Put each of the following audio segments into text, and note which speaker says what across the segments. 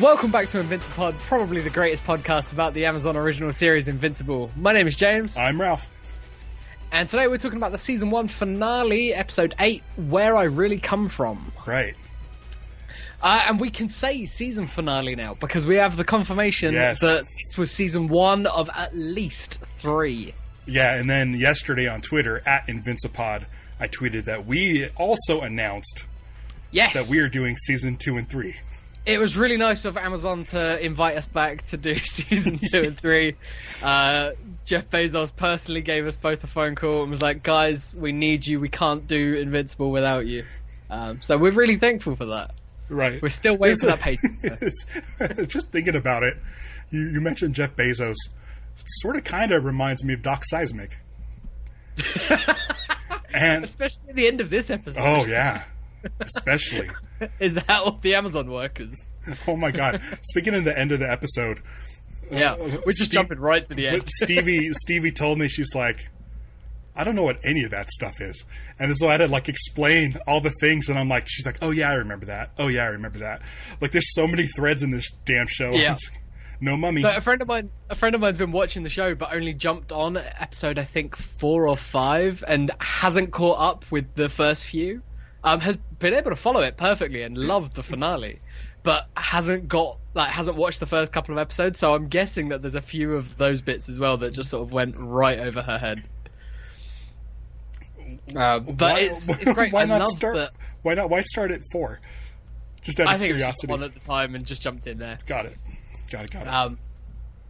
Speaker 1: Welcome back to Invincipod, probably the greatest podcast about the Amazon original series Invincible. My name is James.
Speaker 2: I'm Ralph.
Speaker 1: And today we're talking about the Season 1 finale, Episode 8, Where I Really Come From.
Speaker 2: Right.
Speaker 1: And we can say season finale now, because we have the confirmation that this was Season 1 of at least 3.
Speaker 2: Yeah, and then yesterday on Twitter, at Invincipod, I tweeted that we also announced that we are doing Season 2 and 3.
Speaker 1: It was really nice of Amazon to invite us back to do Season 2 and 3. Jeff Bezos personally gave us both a phone call and was like, guys, we need you. We can't do Invincible without you. So we're really thankful for that.
Speaker 2: Right.
Speaker 1: We're still waiting for that page.
Speaker 2: Just thinking about it, you mentioned Jeff Bezos. Sort of kind of reminds me of Doc Seismic. And
Speaker 1: especially at the end of this episode.
Speaker 2: Oh, yeah. Especially.
Speaker 1: Is that all the Amazon workers?
Speaker 2: Oh my god. Speaking of the end of the episode.
Speaker 1: Yeah, we're just jumping right to the end.
Speaker 2: Stevie told me, she's like, I don't know what any of that stuff is. And so I had to like explain all the things, and I'm like, she's like, oh yeah, I remember that. Oh yeah, I remember that. Like there's so many threads in this damn show.
Speaker 1: Yeah.
Speaker 2: No mummy.
Speaker 1: So a friend of mine's been watching the show, but only jumped on episode I think 4 or 5, and hasn't caught up with the first few. Has been able to follow it perfectly and loved the finale, but hasn't watched the first couple of episodes. So I'm guessing that there's a few of those bits as well that just sort of went right over her head. But it's great.
Speaker 2: Why not start? Why not? Why start at 4? Just out of curiosity.
Speaker 1: I think it was just 1 at the time and just jumped in there.
Speaker 2: Got it.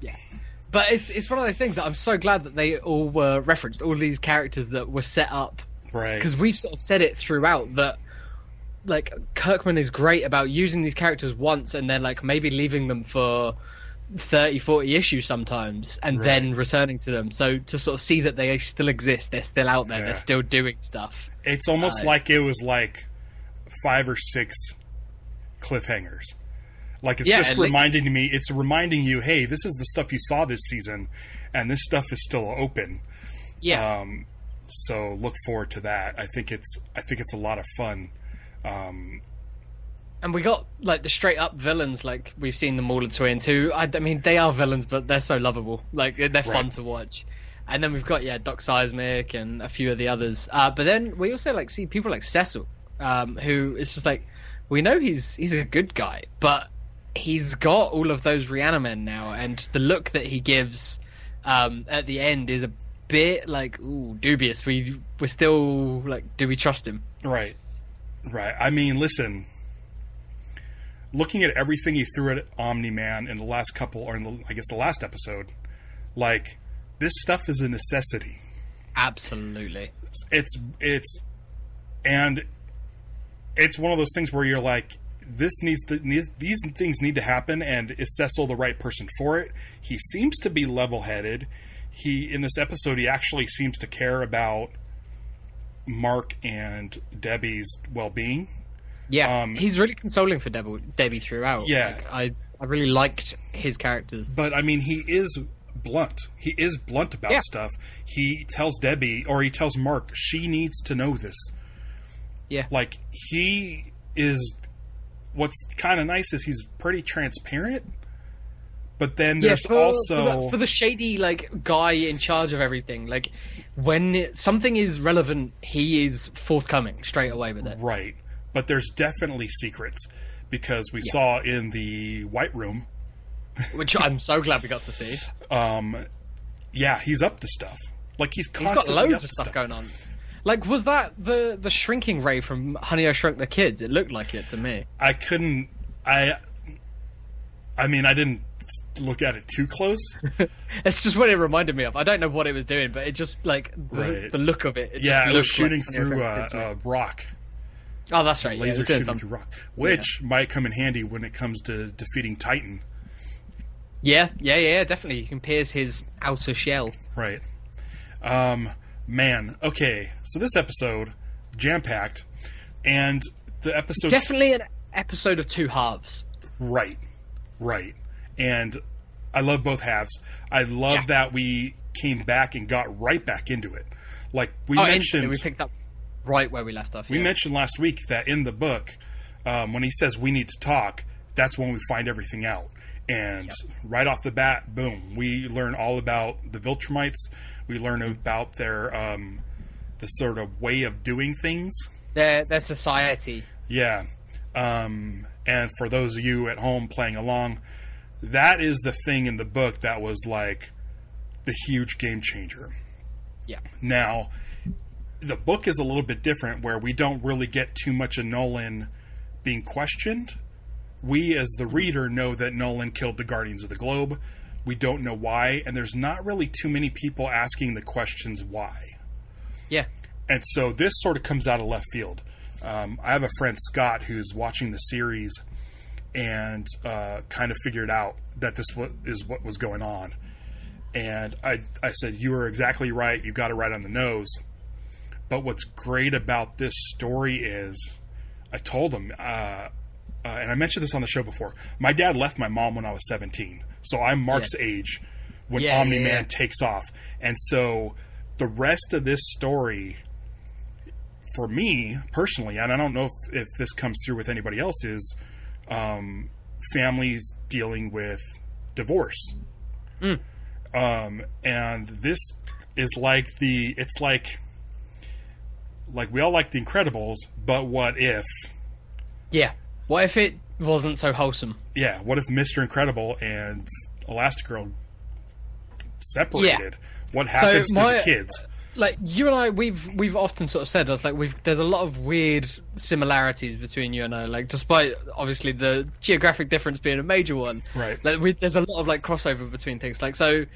Speaker 1: Yeah. But it's one of those things that I'm so glad that they all were referenced. All these characters that were set up.
Speaker 2: Right.
Speaker 1: Because we've sort of said it throughout that, like, Kirkman is great about using these characters once and then, like, maybe leaving them for 30, 40 issues sometimes and then returning to them. So to sort of see that they still exist, they're still out there, they're still doing stuff.
Speaker 2: It's almost like it was, like, 5 or 6 cliffhangers. Like, it's just reminding me, it's reminding you, hey, this is the stuff you saw this season, and this stuff is still open.
Speaker 1: Yeah.
Speaker 2: So look forward to that. I think it's a lot of fun.
Speaker 1: And we got like the straight up villains, like we've seen the Mauler twins, who I mean they are villains, but they're so lovable. Like they're fun to watch. And then we've got Doc Seismic and a few of the others. But then we also like see people like Cecil, who is just like, we know he's a good guy, but he's got all of those Reanimen now, and the look that he gives at the end is a bit like dubious. We're still like, do we trust him?
Speaker 2: Right. I mean, listen, looking at everything he threw at Omni-Man in the last couple, or in the last episode, like this stuff is a necessity.
Speaker 1: Absolutely.
Speaker 2: It's one of those things where you're like, these things need to happen, and is Cecil the right person for it? He seems to be level-headed. In this episode, he actually seems to care about Mark and Debbie's well-being.
Speaker 1: Yeah, he's really consoling for Debbie throughout.
Speaker 2: Yeah.
Speaker 1: Like, I really liked his characters.
Speaker 2: But, I mean, he is blunt. He is blunt about stuff. He tells Debbie, or he tells Mark, she needs to know this.
Speaker 1: Yeah.
Speaker 2: Like, he is... What's kind of nice is he's pretty transparent. But then there's also...
Speaker 1: For the shady, like, guy in charge of everything, like, when something is relevant, he is forthcoming straight away with it.
Speaker 2: Right. But there's definitely secrets, because we saw in the White Room...
Speaker 1: Which I'm so glad we got to see.
Speaker 2: He's up to stuff. Like, he's constantly
Speaker 1: got loads of stuff going on. Like, was that the shrinking ray from Honey, I Shrunk the Kids? It looked like it to me.
Speaker 2: I mean, I didn't look at it too close.
Speaker 1: It's just what it reminded me of. I don't know what it was doing, but it just, like, the look of it.
Speaker 2: It was shooting through rock.
Speaker 1: Oh, that's right.
Speaker 2: Laser shooting through rock. Which might come in handy when it comes to defeating Titan.
Speaker 1: Yeah, definitely. You can pierce his outer shell.
Speaker 2: Right. Man, okay. So this episode, jam-packed, and the episode...
Speaker 1: Definitely an episode of 2 halves.
Speaker 2: Right. And I love both halves. I love that we came back and got right back into it. Like, we mentioned...
Speaker 1: We picked up right where we left off.
Speaker 2: We mentioned last week that in the book, when he says we need to talk, that's when we find everything out. And right off the bat, boom, we learn all about the Viltrumites. We learn about their the sort of way of doing things.
Speaker 1: Their society.
Speaker 2: Yeah. And for those of you at home playing along, that is the thing in the book that was like the huge game changer.
Speaker 1: Yeah.
Speaker 2: Now, the book is a little bit different, where we don't really get too much of Nolan being questioned. We, as the reader, know that Nolan killed the Guardians of the Globe. We don't know why, and there's not really too many people asking the questions why.
Speaker 1: Yeah.
Speaker 2: And so this sort of comes out of left field. I have a friend, Scott, who's watching the series and kind of figured out that this is what was going on. And I said, you were exactly right. You got it right on the nose. But what's great about this story is, I told him, and I mentioned this on the show before, my dad left my mom when I was 17. So I'm Mark's age when Omni-Man takes off. And so the rest of this story, for me personally, and I don't know if this comes through with anybody else, is families dealing with divorce. And this is like it's like we all like The Incredibles, but what if?
Speaker 1: Yeah. What if it wasn't so wholesome?
Speaker 2: Yeah. What if Mr. Incredible and Elastigirl separated? Yeah. What happens to the kids?
Speaker 1: Like, you and I, we've often sort of said, there's a lot of weird similarities between you and I, like, despite obviously the geographic difference being a major one.
Speaker 2: Right.
Speaker 1: Like, there's a lot of like crossover between things. Like, so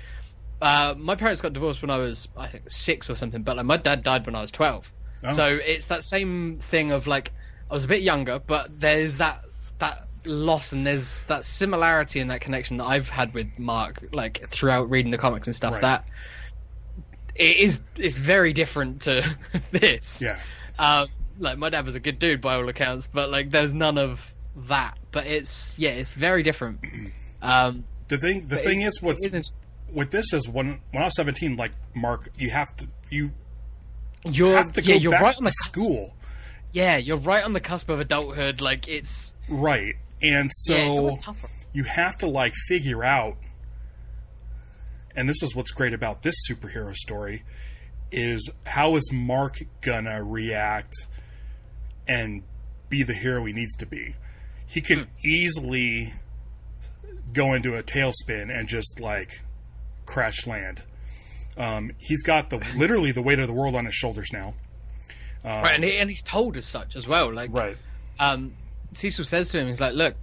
Speaker 1: my parents got divorced when I was, I think, 6 or something, but like my dad died when I was 12. Oh. So it's that same thing of like, I was a bit younger, but there's that loss, and there's that similarity and that connection that I've had with Mark, like, throughout reading the comics and stuff. Right. That it's very different to this.
Speaker 2: Yeah.
Speaker 1: Like, my dad was a good dude by all accounts, but like, there's none of that. But it's very different.
Speaker 2: The thing is, with this is when I was 17, like, Mark, you have to go back to school.
Speaker 1: Yeah, you're right on the cusp of adulthood. Like, it's
Speaker 2: right, and so
Speaker 1: it's always tougher.
Speaker 2: You have to like figure out. And this is what's great about this superhero story, is how is Mark gonna react and be the hero he needs to be? He can easily go into a tailspin and just like crash land. He's got literally the weight of the world on his shoulders now.
Speaker 1: Right, and he's told as such as well. Like,
Speaker 2: right.
Speaker 1: Cecil says to him, he's like, "Look,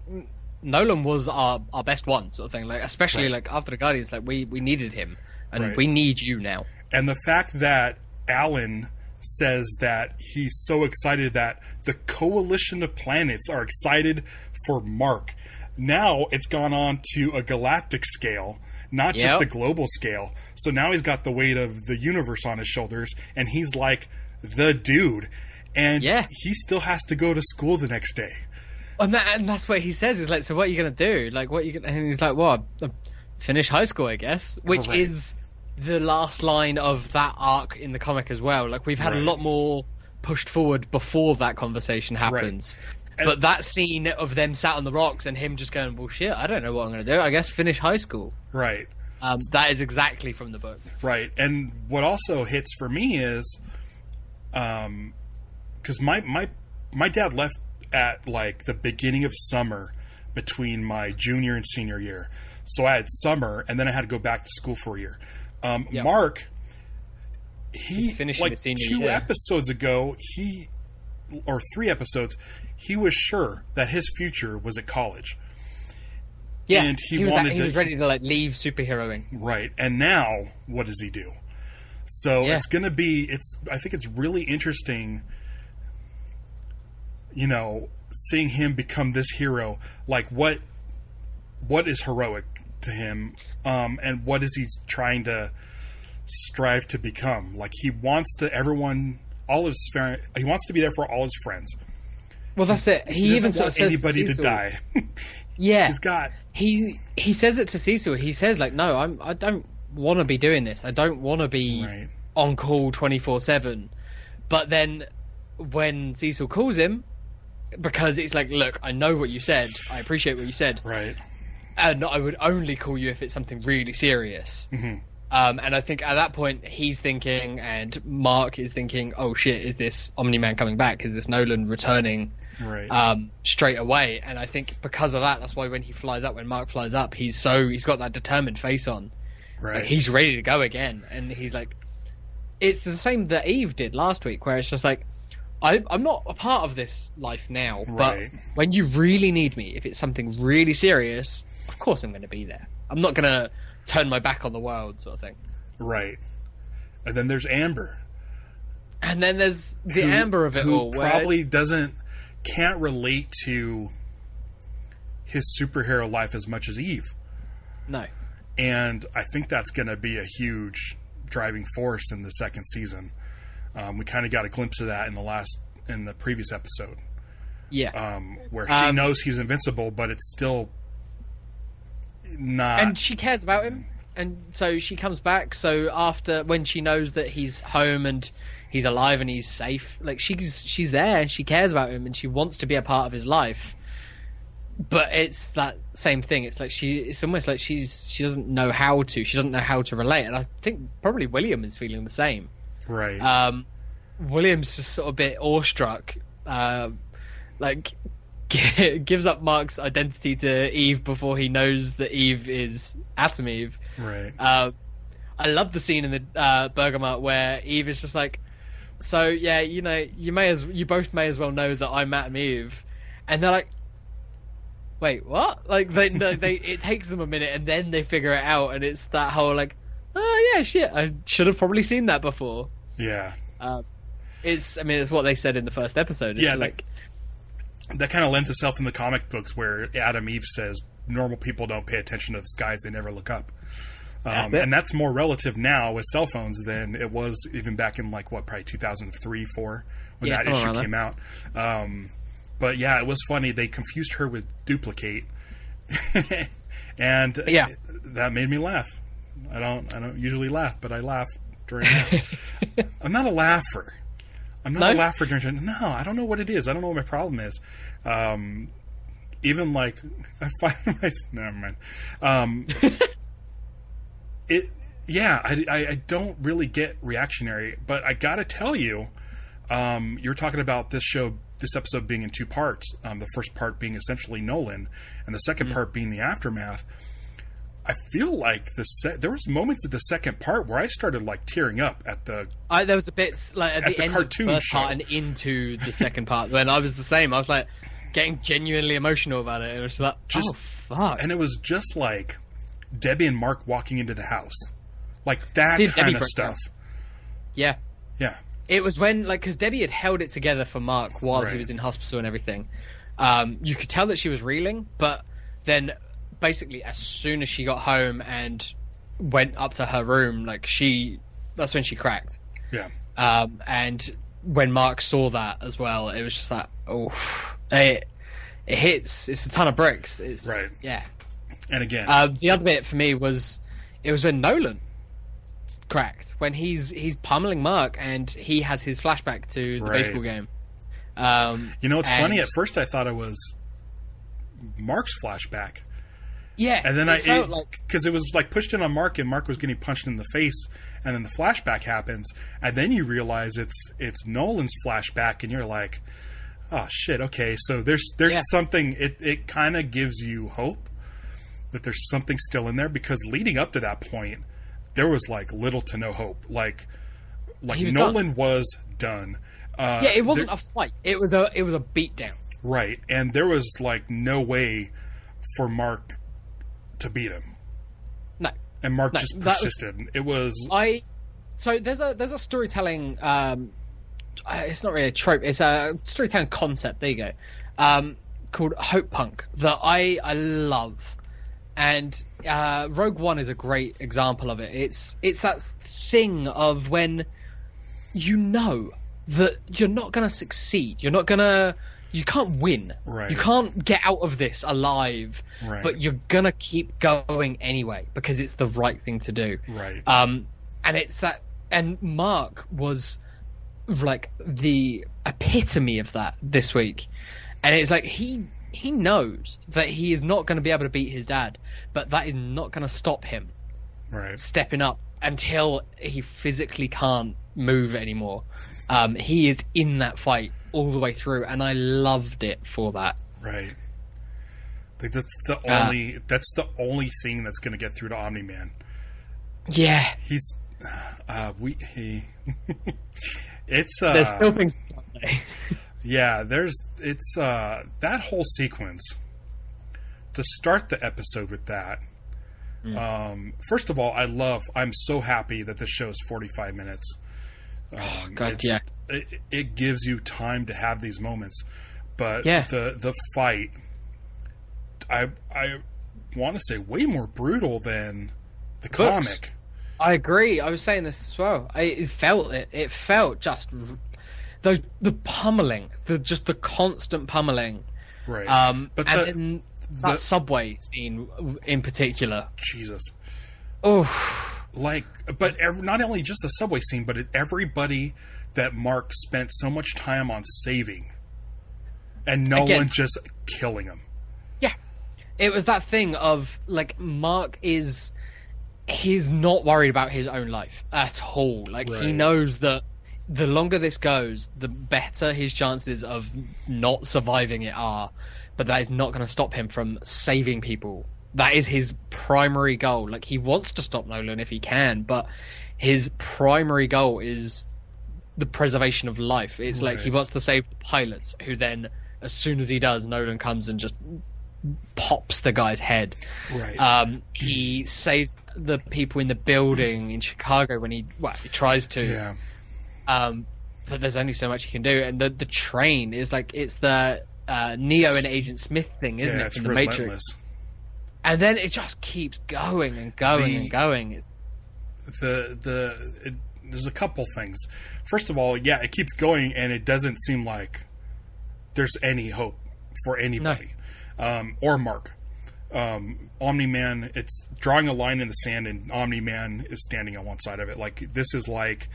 Speaker 1: Nolan was our best one," sort of thing. Like, especially like after the Guardians, like we needed him, and we need you now. And
Speaker 2: the fact that Alan says that he's so excited that the coalition of planets are excited for Mark. Now it's gone on to a galactic scale, not just a global scale. So now he's got the weight of the universe on his shoulders, and he's like the dude. And he still has to go to school the next day.
Speaker 1: And that's what he says. He's like, so what are you going to do? Like, what are you going to... And he's like, well, finish high school, I guess. Which is the last line of that arc in the comic as well. Like, we've had a lot more pushed forward before that conversation happens. Right. But that scene of them sat on the rocks and him just going, well, shit, I don't know what I'm going to do. I guess finish high school.
Speaker 2: Right.
Speaker 1: That is exactly from the book.
Speaker 2: Right. And what also hits for me is... because my dad left at like the beginning of summer between my junior and senior year, so I had summer and then I had to go back to school for a year. Mark, he finished like two episodes ago, or 3 episodes, he was sure that his future was at college.
Speaker 1: Yeah, and he was ready to like leave superheroing.
Speaker 2: Right, and now what does he do? So it's going to be, I think it's really interesting, you know, seeing him become this hero. Like, what is heroic to him, and what is he trying to strive to become? Like, he wants to he wants to be there for all his friends.
Speaker 1: Well, that's it. He even sort of says
Speaker 2: anybody to die.
Speaker 1: Yeah,
Speaker 2: he
Speaker 1: says it to Cecil. He says like, no, I don't want to be doing this. I don't want to be on call 24/7. But then when Cecil calls him, because it's like, look, I know what you said, I appreciate what you said,
Speaker 2: right,
Speaker 1: and I would only call you if it's something really serious.
Speaker 2: Mm-hmm.
Speaker 1: And I think at that point he's thinking, and Mark is thinking, oh shit, is this Omni-Man coming back? Is this Nolan returning straight away? And I think because of that, that's why when Mark flies up, he's got that determined face on.
Speaker 2: Right.
Speaker 1: Like, he's ready to go again. And he's like, it's the same that Eve did last week, where it's just like, I'm not a part of this life now, but when you really need me, if it's something really serious, of course I'm going to be there. I'm not going to turn my back on the world, sort of thing.
Speaker 2: Right. And then there's Amber.
Speaker 1: And then there's the Amber of it all.
Speaker 2: Who probably can't relate to his superhero life as much as Eve.
Speaker 1: No.
Speaker 2: And I think that's going to be a huge driving force in the second season. We kind of got a glimpse of that in the previous episode.
Speaker 1: Yeah.
Speaker 2: Where she knows he's invincible, but it's still not.
Speaker 1: And she cares about him, and so she comes back. So when she knows that he's home and he's alive and he's safe, like she's there and she cares about him and she wants to be a part of his life. But it's that same thing. It's like it's almost like she doesn't know how to. She doesn't know how to relate, and I think probably William is feeling the same.
Speaker 2: Right.
Speaker 1: William's just sort of a bit awestruck. Gives up Mark's identity to Eve before he knows that Eve is Atom Eve.
Speaker 2: Right.
Speaker 1: I love the scene in the Bergamot where Eve is just like, so yeah, you both may as well know that I'm Atom Eve, and they're like, wait, what? Like it takes them a minute and then they figure it out, and it's that whole like, oh yeah, shit, I should have probably seen that before.
Speaker 2: Yeah.
Speaker 1: It's what they said in the first episode. It's
Speaker 2: that kind of lends itself in the comic books where Adam Eve says normal people don't pay attention to the skies, they never look up. And that's more relative now with cell phones than it was even back in probably 2003, 2004 when that issue came out. But yeah, it was funny. They confused her with Duplicate, and that made me laugh. I don't usually laugh, but I laugh during that. I'm not a laugher. A laugher during. No, I don't know what it is. I don't know what my problem is. Even I find myself. Never mind. I don't really get reactionary, but I gotta tell you, you were talking about this episode being in two parts. The first part being essentially Nolan, and the second part being the aftermath. I feel like there was moments of the second part where I started tearing up at the.
Speaker 1: There was a bit at the end of the first part and into the second part when I was the same. I was getting genuinely emotional about it. It was oh fuck!
Speaker 2: And it was just like Debbie and Mark walking into the house, that kind of stuff.
Speaker 1: Yeah.
Speaker 2: Yeah.
Speaker 1: It was when because Debbie had held it together for Mark while he was in hospital and everything. You could tell that she was reeling, but then. Basically, as soon as she got home and went up to her room, that's when she cracked.
Speaker 2: Yeah.
Speaker 1: And when Mark saw that as well, it was just it hits. It's a ton of bricks. It's
Speaker 2: right.
Speaker 1: Yeah.
Speaker 2: And again,
Speaker 1: the other bit for me was when Nolan cracked, when he's pummeling Mark and he has his flashback to the baseball game.
Speaker 2: It's funny. At first, I thought it was Mark's flashback.
Speaker 1: Yeah,
Speaker 2: and then because it was pushed in on Mark, and Mark was getting punched in the face, and then the flashback happens, and then you realize it's Nolan's flashback, and you're like, oh shit, okay, so there's something. It kind of gives you hope that there's something still in there, because leading up to that point, there was little to no hope. Nolan was done.
Speaker 1: It wasn't a fight. It was a beatdown.
Speaker 2: Right, and there was no way for Mark to beat him.
Speaker 1: No.
Speaker 2: And Mark just persisted.
Speaker 1: So there's a storytelling it's not really a trope, it's a storytelling concept, there you go. Called Hope Punk that I love. And Rogue One is a great example of it. It's that thing of when you know that you're not gonna succeed. You can't win.
Speaker 2: Right.
Speaker 1: You can't get out of this alive.
Speaker 2: Right.
Speaker 1: But you're gonna keep going anyway because it's the right thing to do.
Speaker 2: Right.
Speaker 1: And it's that. And Mark was the epitome of that this week. And it's like he knows that he is not going to be able to beat his dad, but that is not going to stop him stepping up until he physically can't move anymore. He is in that fight all the way through, and I loved it for that.
Speaker 2: Right. Like that's the only thing that's going to get through to Omni-Man.
Speaker 1: Yeah.
Speaker 2: He's it's
Speaker 1: there's still things we can't say.
Speaker 2: Yeah, it's that whole sequence to start the episode with that. First of all, I'm so happy that this show is 45 minutes.
Speaker 1: God, yeah.
Speaker 2: It gives you time to have these moments. But the fight, I want to say way more brutal than the comic.
Speaker 1: I agree. I was saying this as well. It felt just the pummeling, the constant pummeling.
Speaker 2: Right. But
Speaker 1: then that subway scene in particular.
Speaker 2: Jesus.
Speaker 1: Oh.
Speaker 2: But not only just the subway scene, but everybody that Mark spent so much time on saving, and no one just killing him. Yeah,
Speaker 1: it was that thing of like Mark he's not worried about his own life at all. Like he knows that the longer this goes, the better his chances of not surviving it are. But that is not going to stop him from saving people. That is his primary goal. Like, he wants to stop Nolan if he can, but his primary goal is the preservation of life. It's like he wants to save the pilots, who then, as soon as he does, Nolan comes and just pops the guy's head.
Speaker 2: Right.
Speaker 1: He saves the people in the building in Chicago when he tries to.
Speaker 2: Yeah.
Speaker 1: But there's only so much he can do. And the train is like, it's the Neo and Agent Smith thing, isn't it, from the
Speaker 2: relentless.
Speaker 1: Matrix? And then it just keeps going and going and going.
Speaker 2: There's a couple things. First of all, it keeps going, and it doesn't seem like there's any hope for anybody. No. Or Mark. Omni-Man, it's drawing a line in the sand, and Omni-Man is standing on one side of it. Like, this is like,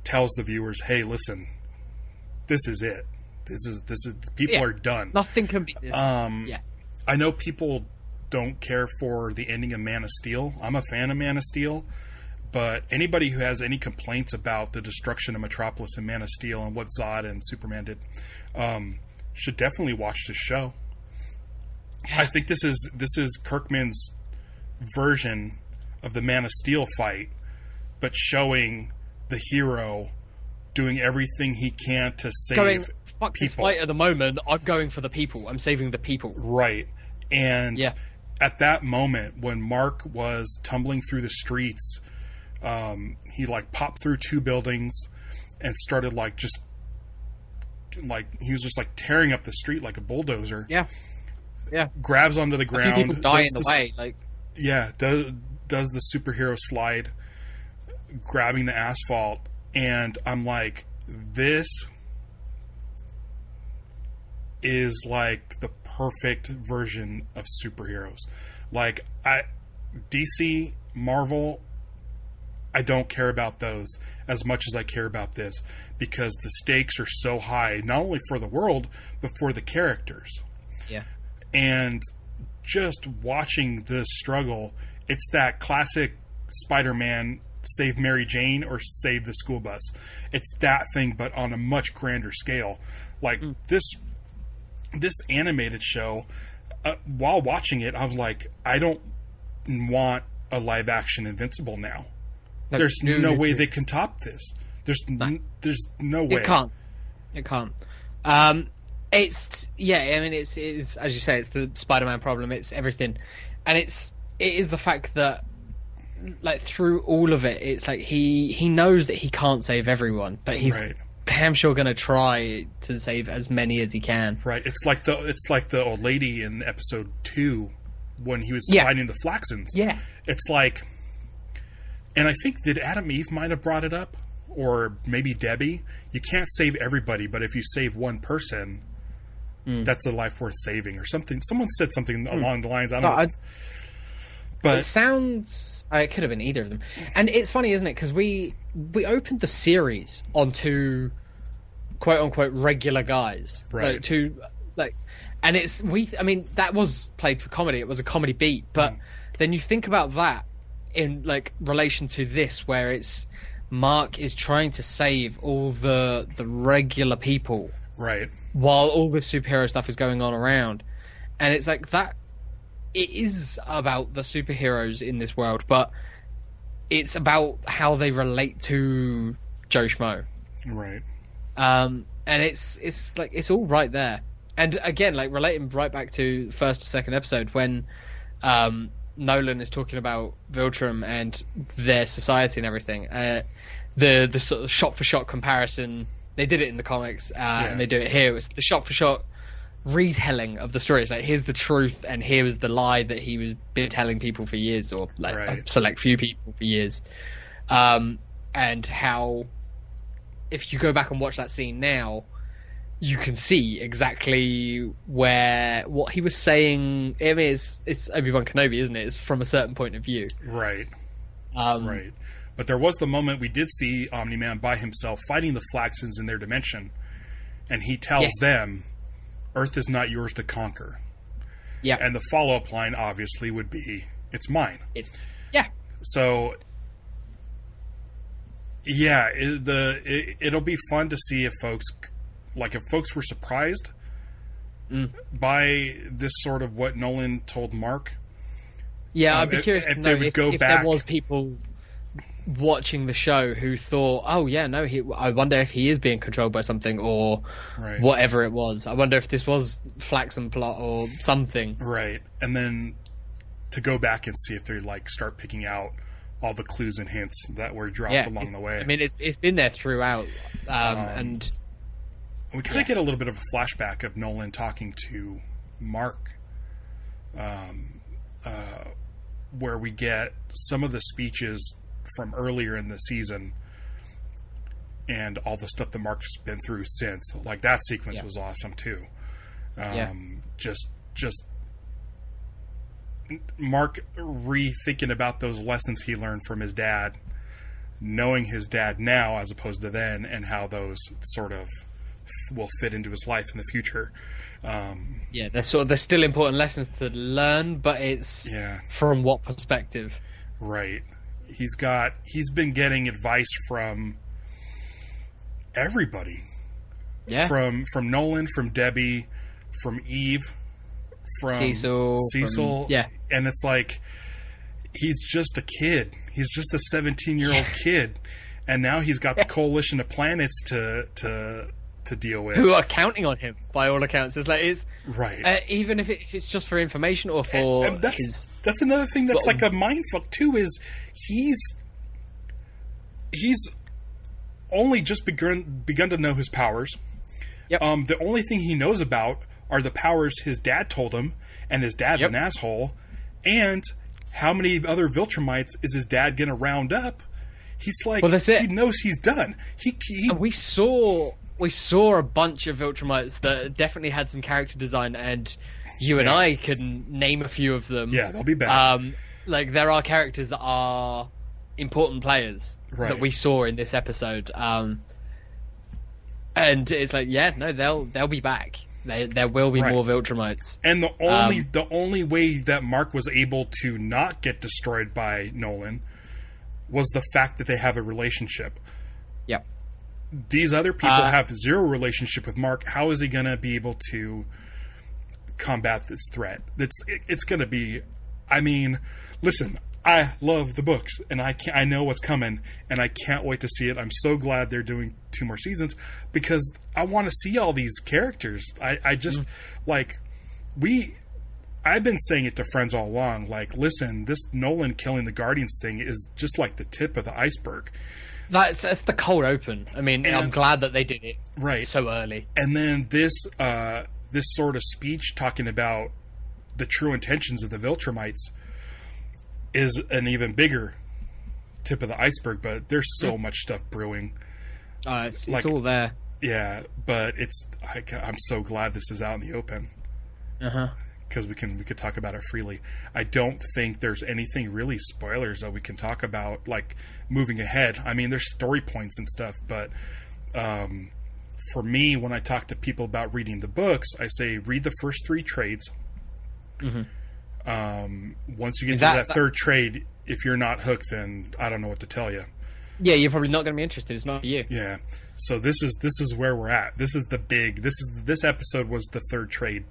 Speaker 2: tells the viewers, hey, listen, this is it. This is people are done.
Speaker 1: Nothing can beat this.
Speaker 2: I know people don't care for the ending of Man of Steel. I'm a fan of Man of Steel, but anybody who has any complaints about the destruction of Metropolis and Man of Steel and what Zod and Superman did should definitely watch this show. I think this is Kirkman's version of the Man of Steel fight, but showing the hero doing everything he can to save
Speaker 1: fuck people. This fight at the moment, I'm going for the people. I'm saving the people.
Speaker 2: Right. And at that moment, when Mark was tumbling through the streets, he like popped through two buildings and started he was just like tearing up the street like a bulldozer.
Speaker 1: Yeah.
Speaker 2: Grabs onto the ground.
Speaker 1: A few people die in the way. Like.
Speaker 2: Yeah. Does the superhero slide, grabbing the asphalt, and I'm like, this is like the perfect version of superheroes. Like, DC, Marvel, I don't care about those as much as I care about this, because the stakes are so high, not only for the world, but for the characters.
Speaker 1: Yeah.
Speaker 2: And just watching the struggle, it's that classic Spider-Man, save Mary Jane or save the school bus. It's that thing, but on a much grander scale. Like, this animated show, while watching it, I was like, I don't want a live action Invincible now. There's no way they can top this. There's no way.
Speaker 1: It can't. It's as you say, it's the Spider-Man problem. It's everything, and it is the fact that, like, through all of it, it's like he knows that he can't save everyone, but he's damn sure gonna try to save as many as he can.
Speaker 2: Right. It's like the old lady in episode 2 when he was fighting the Flaxons.
Speaker 1: Yeah.
Speaker 2: It's like, and I think, did Adam Eve might have brought it up, or maybe Debbie? You can't save everybody, but if you save one person, that's a life worth saving, or something. Someone said something along the lines. I don't know. But
Speaker 1: it sounds. It could have been either of them. And it's funny, isn't it? Because we opened the series on two quote unquote regular guys,
Speaker 2: right?
Speaker 1: Like two And I mean, that was played for comedy. It was a comedy beat, but then you think about that in like relation to this, where it's Mark is trying to save all the regular people,
Speaker 2: right,
Speaker 1: while all the superhero stuff is going on around, and it's like that. It is about the superheroes in this world, but it's about how they relate to Joe Schmo,
Speaker 2: right?
Speaker 1: And it's like it's all right there. And again, like relating right back to first or second episode when Nolan is talking about Viltrum and their society and everything. The sort of shot for shot comparison, they did it in the comics, and they do it here. It's the shot for shot retelling of the story. It's like, here's the truth, and here is the lie that he was been telling people for years, or like a select few people for years. And how, if you go back and watch that scene now, you can see exactly what he was saying. I mean, it's Obi-Wan Kenobi, isn't it? It's from a certain point of view.
Speaker 2: Right. Right. But there was the moment we did see Omni-Man by himself fighting the Flaxons in their dimension, and he tells them, Earth is not yours to conquer.
Speaker 1: Yeah.
Speaker 2: And the follow-up line, obviously, would be, it's mine. So, yeah, it'll be fun to see if folks were surprised by this sort of what Nolan told Mark.
Speaker 1: Yeah, I'd be curious to know if there was people watching the show who thought, oh yeah, no, I wonder if he is being controlled by something, or whatever it was. I wonder if this was Flaxen plot or something. Right.
Speaker 2: And then to go back and see if they like start picking out all the clues and hints that were dropped along the way.
Speaker 1: I mean, it's been there throughout, and
Speaker 2: we kind of get a little bit of a flashback of Nolan talking to Mark, where we get some of the speeches from earlier in the season and all the stuff that Mark's been through since. Like, that sequence was awesome too. Just Mark rethinking about those lessons he learned from his dad, knowing his dad now as opposed to then, and how those sort of will fit into his life in the future.
Speaker 1: They're still important lessons to learn, but it's from what perspective?
Speaker 2: Right. He's been getting advice from everybody. Yeah. From Nolan, from Debbie, from Eve, from Cecil. And it's like, he's just a kid. He's just a 17-year-old kid. And now he's got the coalition of planets to deal with,
Speaker 1: who are counting on him by all accounts. It's like, even if it's just for information or for
Speaker 2: and that's another thing that's like a mindfuck too, is he's only just begun to know his powers. The only thing he knows about are the powers his dad told him, and his dad's an asshole. And how many other Viltrumites is his dad gonna round up? He's like, he knows he's done.
Speaker 1: And we saw a bunch of Viltrumites that definitely had some character design, and you and I can name a few of them.
Speaker 2: Yeah, they'll be back.
Speaker 1: Like, there are characters that are important players that we saw in this episode. And it's like, they'll be back. There will be more Viltrumites.
Speaker 2: And the only way that Mark was able to not get destroyed by Nolan was the fact that they have a relationship.
Speaker 1: Yep.
Speaker 2: These other people have zero relationship with Mark. How is he going to be able to combat this threat? It's going to be... I mean, listen, I love the books, and I know what's coming, and I can't wait to see it. I'm so glad they're doing 2 more seasons, because I want to see all these characters. I just, I've been saying it to friends all along, like, listen, this Nolan killing the Guardians thing is just like the tip of the iceberg.
Speaker 1: That's the cold open. I mean, I'm glad that they did it so early.
Speaker 2: And then this sort of speech talking about the true intentions of the Viltrumites is an even bigger tip of the iceberg, but there's so much stuff brewing.
Speaker 1: It's all there.
Speaker 2: Yeah, but I'm so glad this is out in the open. Because we could talk about it freely. I don't think there's anything really spoilers that we can talk about, like, moving ahead. I mean, there's story points and stuff, but for me, when I talk to people about reading the books, I say read the first 3 trades. Once you get to that third trade, if you're not hooked, then I don't know what to tell you.
Speaker 1: Yeah, you're probably not going to be interested. It's not for you.
Speaker 2: Yeah. So this is where we're at. This episode was the third trade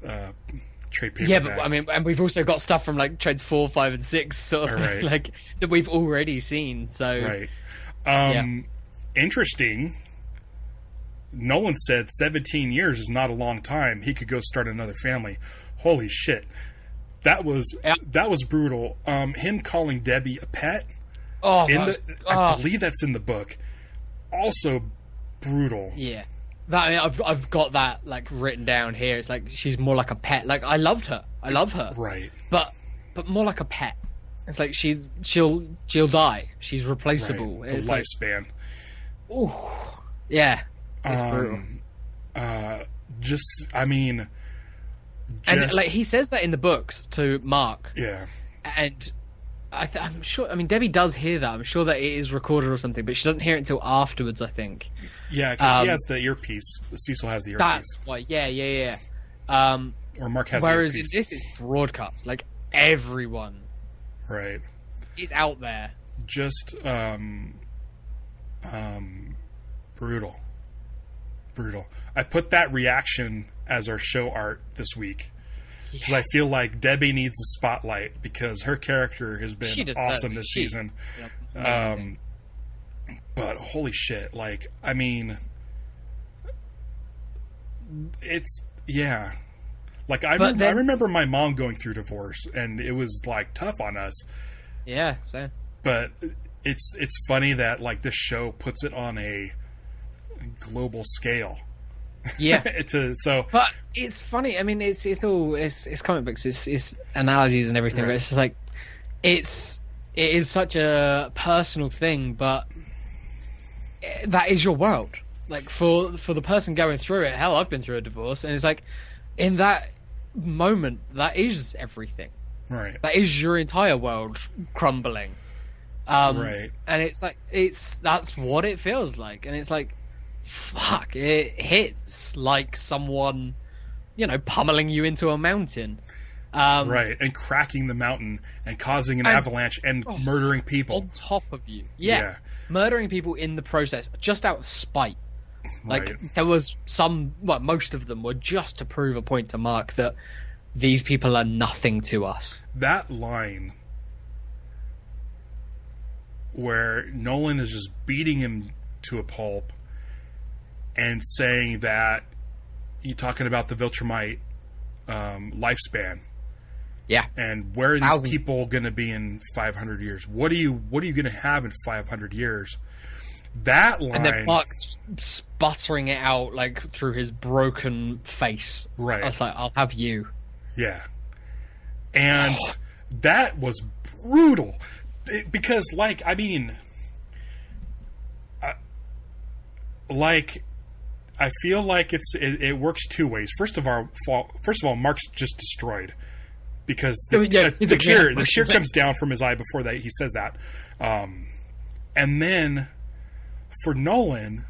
Speaker 2: paperback.
Speaker 1: Yeah, but I mean, and we've also got stuff from like trades 4, 5, and 6, sort of,
Speaker 2: right.
Speaker 1: like that we've already seen. So
Speaker 2: right. Interesting. Nolan said 17 years is not a long time. He could go start another family. Holy shit. That was brutal. Him calling Debbie a pet. I believe that's in the book. Also brutal.
Speaker 1: Yeah. I mean, I've got that like written down here. It's like she's more like a pet. Like I loved her. I love her.
Speaker 2: Right.
Speaker 1: But more like a pet. It's like she'll die. She's replaceable.
Speaker 2: Right. The lifespan.
Speaker 1: Ooh. Yeah. It's brutal. And like he says that in the books to Mark.
Speaker 2: Yeah.
Speaker 1: And I'm sure. I mean, Debbie does hear that. I'm sure that it is recorded or something, but she doesn't hear it until afterwards, I think.
Speaker 2: Yeah, because he has the earpiece. Cecil has the earpiece.
Speaker 1: That's why. Yeah.
Speaker 2: Or Mark has.
Speaker 1: Whereas
Speaker 2: the earpiece.
Speaker 1: this is broadcast, like everyone,
Speaker 2: right,
Speaker 1: is out there.
Speaker 2: Just brutal. I put that reaction as our show art this week. Because I feel like Debbie needs a spotlight because her character has been awesome this season. But holy shit, like, I mean, it's, yeah. Like, I remember my mom going through divorce, and it was, like, tough on us.
Speaker 1: Yeah, same.
Speaker 2: But it's funny that, like, this show puts it on a global scale.
Speaker 1: Yeah.
Speaker 2: But
Speaker 1: it's funny. I mean, it's comic books. It's analogies and everything. Right. But it's just like it is such a personal thing. But that is your world. Like for the person going through it. Hell, I've been through a divorce, and it's like in that moment, that is everything.
Speaker 2: Right.
Speaker 1: That is your entire world crumbling.
Speaker 2: Right.
Speaker 1: And it's like that's what it feels like, and it's like. Fuck, it hits like someone, pummeling you into a mountain.
Speaker 2: Right, and cracking the mountain and causing an avalanche and murdering people.
Speaker 1: On top of you. Yeah. Murdering people in the process, just out of spite. Like, there was most of them were just to prove a point to Mark that these people are nothing to us.
Speaker 2: That line where Nolan is just beating him to a pulp and saying that you're talking about the Viltrumite lifespan.
Speaker 1: Yeah.
Speaker 2: And where are these people going to be in 500 years? What are you going to have in 500 years? That line.
Speaker 1: And then Mark's just sputtering it out like through his broken face.
Speaker 2: Right.
Speaker 1: I was like, I'll have you. Yeah.
Speaker 2: And that was brutal. Because, like, I mean, I feel like it works two ways. First of all, Mark's just destroyed because the tear comes down from his eye before that he says that, and then for Nolan,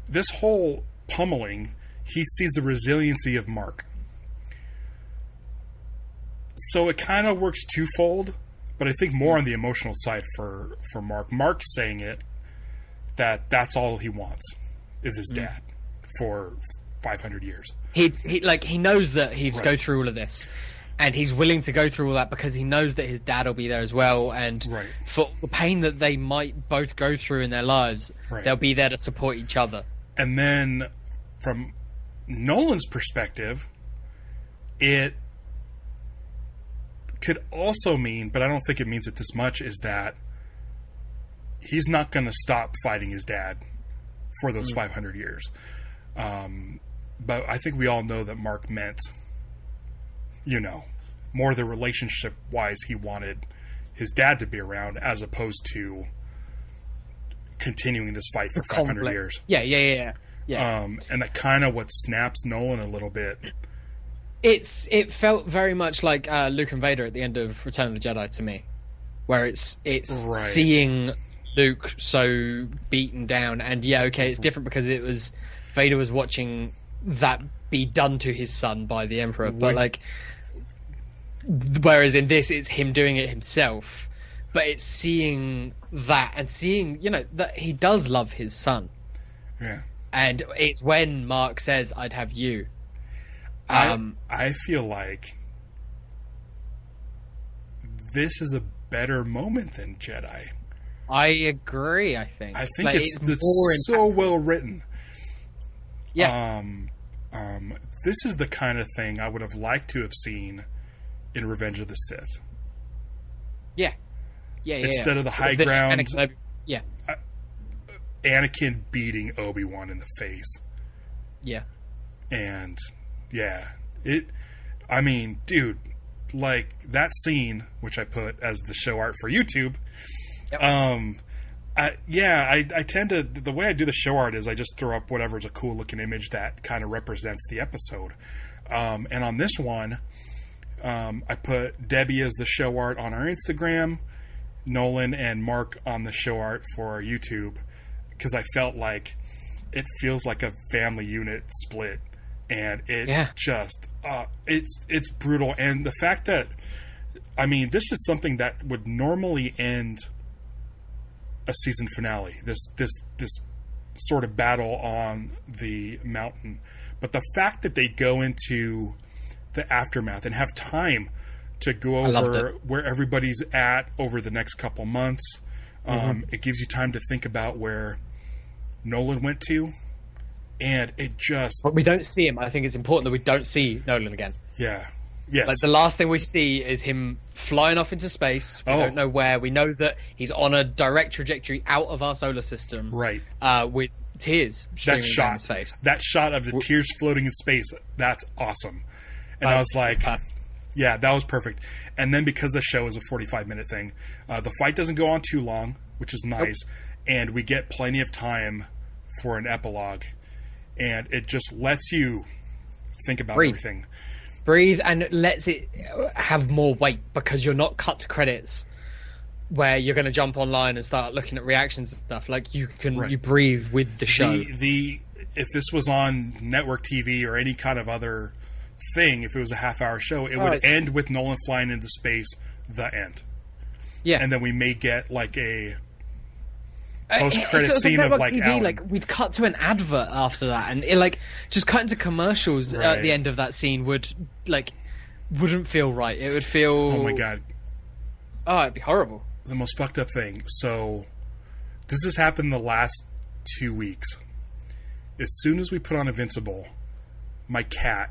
Speaker 2: this whole pummeling, he sees the resiliency of Mark. So it kind of works twofold, but I think more on the emotional side for Mark. Mark saying it that's all he wants. Is his dad for 500 years. He
Speaker 1: knows that he's go through all of this, and he's willing to go through all that because he knows that his dad will be there as well, and for the pain that they might both go through in their lives, they'll be there to support each other.
Speaker 2: And then from Nolan's perspective, it could also mean, but I don't think it means it this much, is that he's not going to stop fighting his dad for those 500 years. But I think we all know that Mark meant, more the relationship-wise he wanted his dad to be around as opposed to continuing this fight for 500 years.
Speaker 1: Yeah.
Speaker 2: And that kind of what snaps Nolan a little bit.
Speaker 1: It felt very much like Luke and Vader at the end of Return of the Jedi to me, where it's seeing Luke so beaten down. And yeah, okay, it's different because it was Vader was watching that be done to his son by the Emperor, but like, whereas in this it's him doing it himself, but it's seeing that and seeing, you know, that he does love his son.
Speaker 2: Yeah.
Speaker 1: And it's when Mark says, "I'd have you."
Speaker 2: I feel like this is a better moment than Jedi.
Speaker 1: I agree. I think
Speaker 2: like, it's more so well written.
Speaker 1: Yeah.
Speaker 2: This is the kind of thing I would have liked to have seen in Revenge of the Sith.
Speaker 1: Yeah.
Speaker 2: Instead of the high ground.
Speaker 1: Yeah.
Speaker 2: Anakin beating Obi-Wan in the face.
Speaker 1: Yeah.
Speaker 2: And yeah, I mean, dude, like that scene, which I put as the show art for YouTube.
Speaker 1: Yep.
Speaker 2: I tend to, the way I do the show art is I just throw up whatever's a cool looking image that kind of represents the episode. And on this one, I put Debbie as the show art on our Instagram, Nolan and Mark on the show art for our YouTube, because I felt like it feels like a family unit split, and it just it's brutal. And the fact that, I mean, this is something that would normally end a season finale, this sort of battle on the mountain, but the fact that they go into the aftermath and have time to go over where everybody's at over the next couple months, it gives you time to think about where Nolan went to, and it just...
Speaker 1: But we don't see him. I think it's important that we don't see Nolan again.
Speaker 2: Yeah. Yes.
Speaker 1: Like, the last thing we see is him flying off into space. We don't know where. We know that he's on a direct trajectory out of our solar system.
Speaker 2: Right.
Speaker 1: With tears streaming down his face.
Speaker 2: That shot of the tears floating in space, that's awesome. And I was like... Yeah, that was perfect. And then because the show is a 45-minute thing, the fight doesn't go on too long, which is nice. Nope. And we get plenty of time for an epilogue. And it just lets you think about everything.
Speaker 1: Breathe, and lets it have more weight, because you're not cut to credits where you're going to jump online and start looking at reactions and stuff. Like, you can you breathe with the show.
Speaker 2: If this was on network TV or any kind of other thing, if it was a half-hour show, it would end with Nolan flying into space, the end. Yeah. And then we may get like a post-credit scene of like
Speaker 1: TV,
Speaker 2: Alan.
Speaker 1: Like, we'd cut to an advert after that, and it, like, just cut into commercials at the end of that scene wouldn't feel right. It would feel...
Speaker 2: Oh my god.
Speaker 1: Oh, it'd be horrible.
Speaker 2: The most fucked up thing. So, this has happened the last 2 weeks. As soon as we put on Invincible, my cat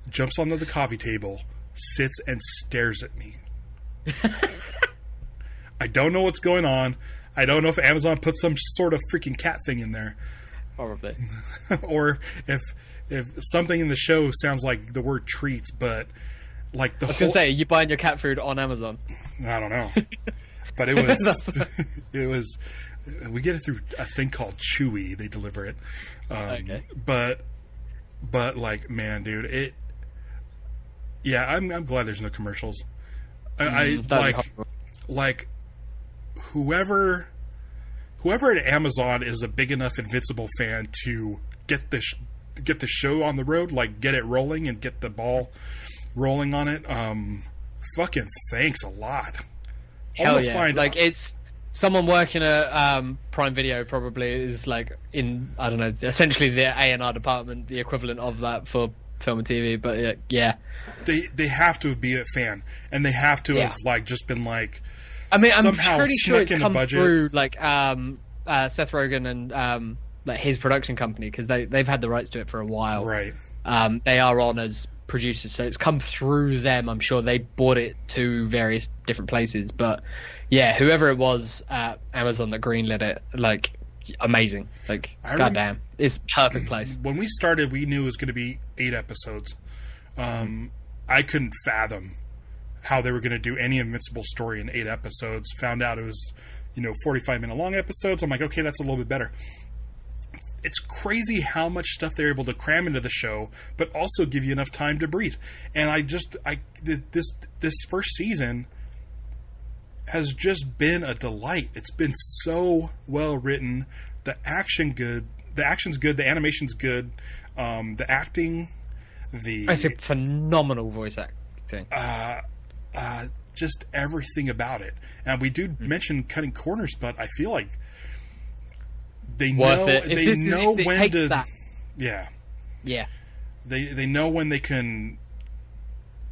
Speaker 2: jumps onto the coffee table, sits and stares at me. I don't know what's going on. I don't know if Amazon put some sort of freaking cat thing in there.
Speaker 1: Probably.
Speaker 2: Or if something in the show sounds like the word treats, but like the
Speaker 1: I was going to say, are you buying your cat food on Amazon?
Speaker 2: I don't know. But it was... it was... We get it through a thing called Chewy. They deliver it. Okay. But like, man, dude, yeah, I'm glad there's no commercials. I like whoever at Amazon is a big enough Invincible fan to get the show on the road, like get it rolling and get the ball rolling on it. Fucking thanks a lot.
Speaker 1: Hell yeah! Like, it's someone working at Prime Video probably is like in, I don't know, essentially the A&R department, the equivalent of that for film and TV. But yeah,
Speaker 2: they have to be a fan, and they have to have like just been like.
Speaker 1: I mean, I'm pretty sure it's come through like Seth Rogen and like his production company, because they've had the rights to it for a while.
Speaker 2: Right.
Speaker 1: They are on as producers, so it's come through them. I'm sure they bought it to various different places, but yeah, whoever it was at Amazon that greenlit it, like, amazing. Like, goddamn, it's perfect place.
Speaker 2: When we started, we knew it was going to be 8 episodes. I couldn't fathom how they were going to do any Invincible story in 8 episodes. Found out it was, 45-minute long episodes. I'm like, okay, that's a little bit better. It's crazy how much stuff they're able to cram into the show, but also give you enough time to breathe. And this first season has just been a delight. It's been so well written. The action's good. The animation's good. The acting,
Speaker 1: it's a phenomenal voice acting.
Speaker 2: Just everything about it. And we do mention cutting corners, but I feel like they know when to.
Speaker 1: That.
Speaker 2: Yeah.
Speaker 1: Yeah.
Speaker 2: They know when they can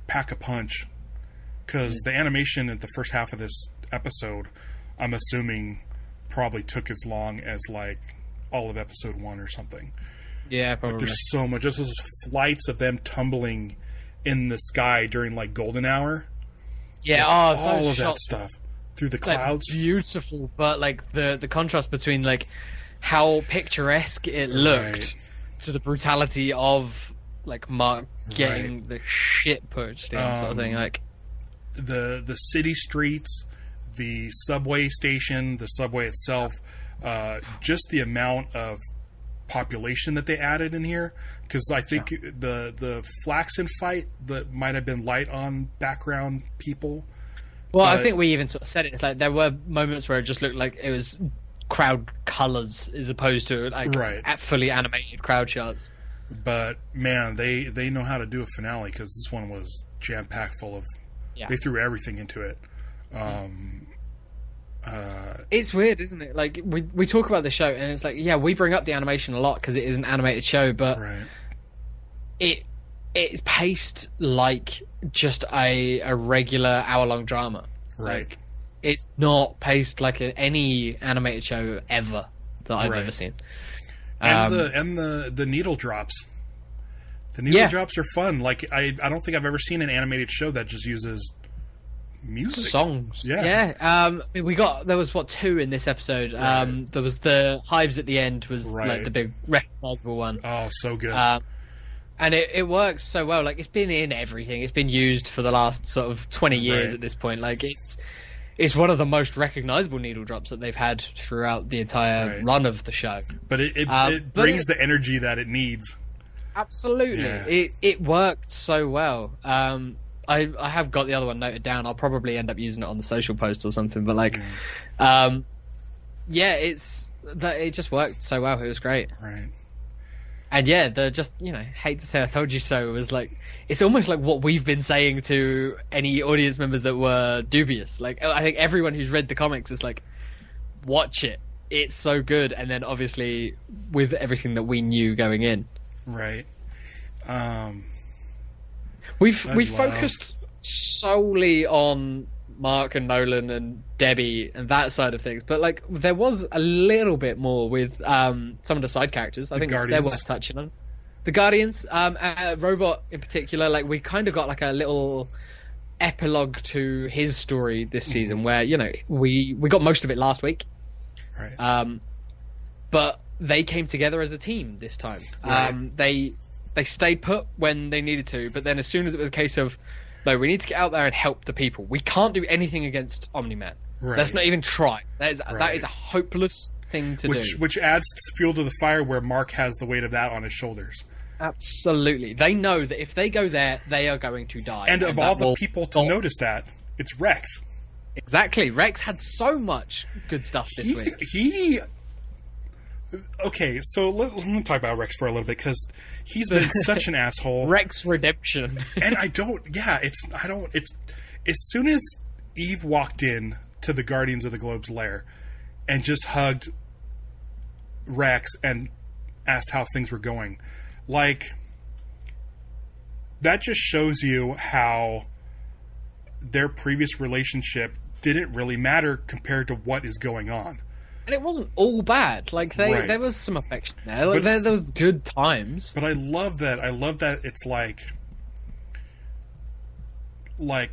Speaker 2: pack a punch, because the animation at the first half of this episode, I'm assuming, probably took as long as like all of episode 1 or something.
Speaker 1: Yeah, probably.
Speaker 2: Like, there's so much. Just those flights of them tumbling in the sky during like golden hour.
Speaker 1: Yeah,
Speaker 2: like, all of that stuff through the clouds.
Speaker 1: Like, beautiful, but like the contrast between like how picturesque it looked to the brutality of like Mark getting the shit pushed in, sort of thing. Like
Speaker 2: the city streets, the subway station, the subway itself, just the amount of population that they added in here, because I think the Flaxen fight that might have been light on background people.
Speaker 1: Well, I think we even sort of said it. It's like there were moments where it just looked like it was crowd colors as opposed to like fully animated crowd shots.
Speaker 2: But man, they know how to do a finale, because this one was jam packed full of. They threw everything into it.
Speaker 1: It's weird, isn't it? Like we talk about the show, and it's like, yeah, we bring up the animation a lot because it is an animated show, but it's paced like just a regular hour-long drama.
Speaker 2: Right.
Speaker 1: Like, it's not paced like any animated show ever that I've ever seen.
Speaker 2: And the needle drops. The needle drops are fun. Like I don't think I've ever seen an animated show that just uses music
Speaker 1: songs. I mean, there was 2 in this episode. There was the Hives at the end was like the big recognizable one.
Speaker 2: Oh, so good.
Speaker 1: And it works so well. Like, it's been in everything. It's been used for the last sort of 20 years at this point. Like, it's one of the most recognizable needle drops that they've had throughout the entire run of the show.
Speaker 2: But it brings the energy that it needs.
Speaker 1: Absolutely. Yeah. It worked so well. I have got the other one noted down. I'll probably end up using it on the social post or something. But like, it just worked so well. It was great.
Speaker 2: Right.
Speaker 1: And yeah, hate to say I told you so was like, it's almost like what we've been saying to any audience members that were dubious. Like, I think everyone who's read the comics is like, watch it. It's so good. And then obviously with everything that we knew going in.
Speaker 2: Right.
Speaker 1: We've focused solely on Mark and Nolan and Debbie and that side of things, but like there was a little bit more with some of the side characters. I think they're worth touching on. The Guardians, Robot in particular, like we kind of got like a little epilogue to his story this season, where we got most of it last week,
Speaker 2: right?
Speaker 1: But they came together as a team this time.
Speaker 2: Right.
Speaker 1: They stayed put when they needed to, but then as soon as it was a case of, no, we need to get out there and help the people. We can't do anything against Omni-Man.
Speaker 2: Right.
Speaker 1: Let's not even try. That is a hopeless thing to do.
Speaker 2: Which adds fuel to the fire where Mark has the weight of that on his shoulders.
Speaker 1: Absolutely. They know that if they go there, they are going to die.
Speaker 2: And of all the people to notice that, it's Rex.
Speaker 1: Exactly. Rex had so much good stuff this week.
Speaker 2: Okay, so let me talk about Rex for a little bit, because he's been such an asshole.
Speaker 1: Rex redemption.
Speaker 2: And it's as soon as Eve walked in to the Guardians of the Globe's lair and just hugged Rex and asked how things were going, like, that just shows you how their previous relationship didn't really matter compared to what is going on.
Speaker 1: And it wasn't all bad. Like there was some affection there. Like, there was good times.
Speaker 2: But I love that. I love that it's like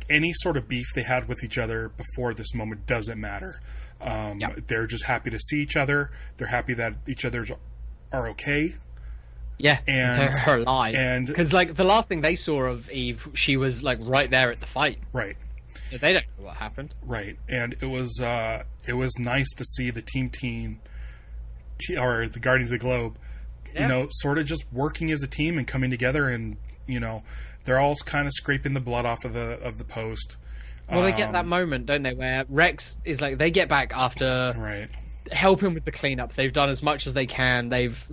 Speaker 2: any sort of beef they had with each other before this moment doesn't matter. They're just happy to see each other. They're happy that each other are okay.
Speaker 1: Yeah,
Speaker 2: and
Speaker 1: they're alive.
Speaker 2: And
Speaker 1: because like the last thing they saw of Eve, she was like right there at the fight.
Speaker 2: Right.
Speaker 1: So they don't know what happened.
Speaker 2: Right, and it was nice to see the team, or the Guardians of the Globe, sort of just working as a team and coming together, and they're all kind of scraping the blood off of the post.
Speaker 1: Well, they get that moment, don't they, where Rex is like, they get back after helping with the cleanup. They've done as much as they can. They've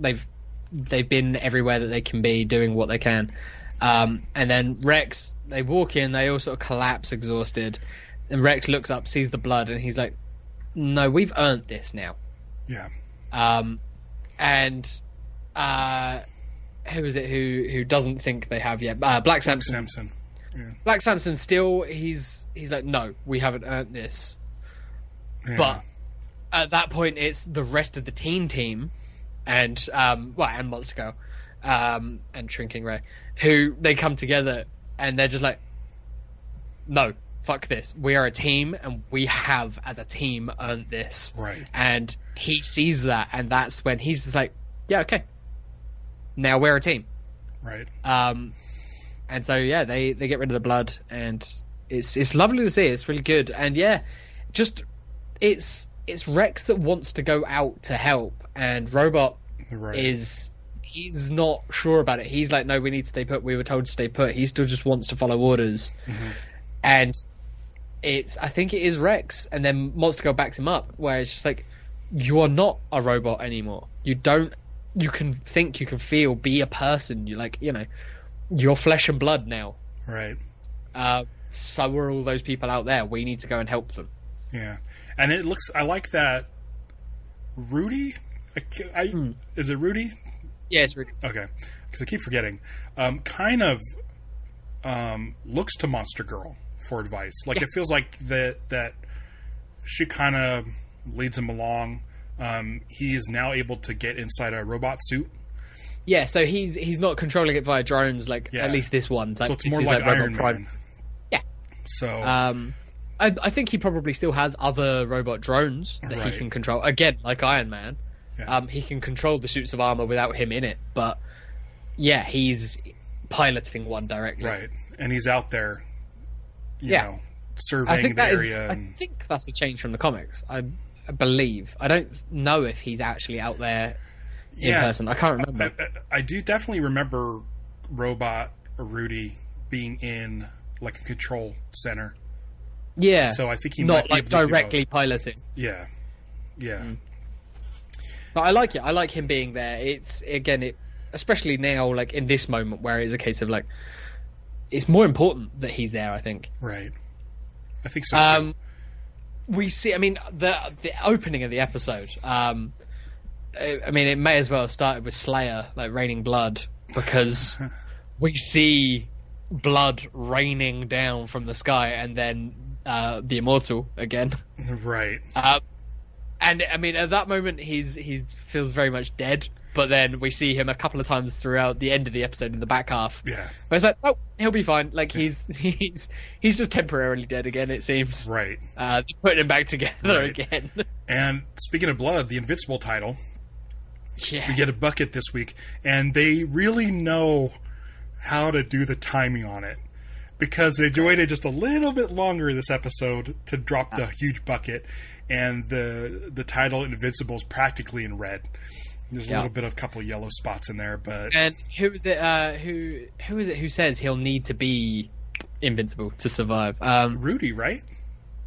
Speaker 1: been everywhere that they can be, doing what they can. And then Rex, they walk in, they all sort of collapse exhausted. And Rex looks up, sees the blood, and he's like, no, we've earned this now.
Speaker 2: Yeah.
Speaker 1: And who is it who doesn't think they have yet? Black Samson. Yeah. Black Samson still, he's like, no, we haven't earned this. Yeah. But at that point, it's the rest of the teen team and Monster Girl, and Shrinking Ray, who they come together and they're just like, no, fuck this. We are a team, and we have, as a team, earned this.
Speaker 2: Right.
Speaker 1: And he sees that, and that's when he's just like, yeah, okay. Now we're a team.
Speaker 2: Right.
Speaker 1: And so, yeah, they get rid of the blood, and it's lovely to see. It's really good. And, yeah, just it's Rex that wants to go out to help, and Robot he's not sure about it. He's like, no, we need to stay put. We were told to stay put. He still just wants to follow orders. Mm-hmm. And I think it is Rex, and then Monster Girl backs him up, where it's just like, you are not a robot anymore. You can think, you can feel, be a person. You're like, you're flesh and blood now.
Speaker 2: Right.
Speaker 1: So are all those people out there. We need to go and help them.
Speaker 2: Yeah. And I like that Rudy, is it Rudy?
Speaker 1: Yeah, it's Rudy.
Speaker 2: Okay. Because I keep forgetting. Kind of looks to Monster Girl for advice. Like, it feels like that she kind of leads him along. He is now able to get inside a robot suit.
Speaker 1: Yeah, so he's not controlling it via drones, at least this one.
Speaker 2: So it's more like Iron Man.
Speaker 1: Yeah.
Speaker 2: So
Speaker 1: I think he probably still has other robot drones that he can control. Again, like Iron Man. Yeah. He can control the suits of armor without him in it. But, yeah, he's piloting one directly.
Speaker 2: Right. And he's out there, you know, surveying the area.
Speaker 1: I think that's a change from the comics. I believe. I don't know if he's actually out there in person. I can't remember.
Speaker 2: I do definitely remember Robot or Rudy being in like a control center.
Speaker 1: Yeah.
Speaker 2: So I think he
Speaker 1: not
Speaker 2: might be
Speaker 1: like directly piloting.
Speaker 2: Yeah. Yeah.
Speaker 1: So I like it. I like him being there. It's especially now, like in this moment where it's a case of like, it's more important that he's there, I think.
Speaker 2: Right. I think so too.
Speaker 1: We see, I mean, the opening of the episode, it may as well have started with Slayer, like raining blood, because we see blood raining down from the sky, and then the Immortal again.
Speaker 2: Right.
Speaker 1: And I mean, at that moment, he feels very much dead. But then we see him a couple of times throughout the end of the episode in the back half.
Speaker 2: Yeah.
Speaker 1: Where it's like, oh, he'll be fine. Like he's just temporarily dead again, it seems.
Speaker 2: Right.
Speaker 1: Putting him back together again.
Speaker 2: And speaking of blood, the Invincible title.
Speaker 1: Yeah.
Speaker 2: We get a bucket this week, and they really know how to do the timing on it, because they waited just a little bit longer this episode to drop the huge bucket, and the title Invincible is practically in red. There's a little bit of a couple of yellow spots in there, but
Speaker 1: and who is it? Who is it who says he'll need to be invincible to survive?
Speaker 2: Rudy, right?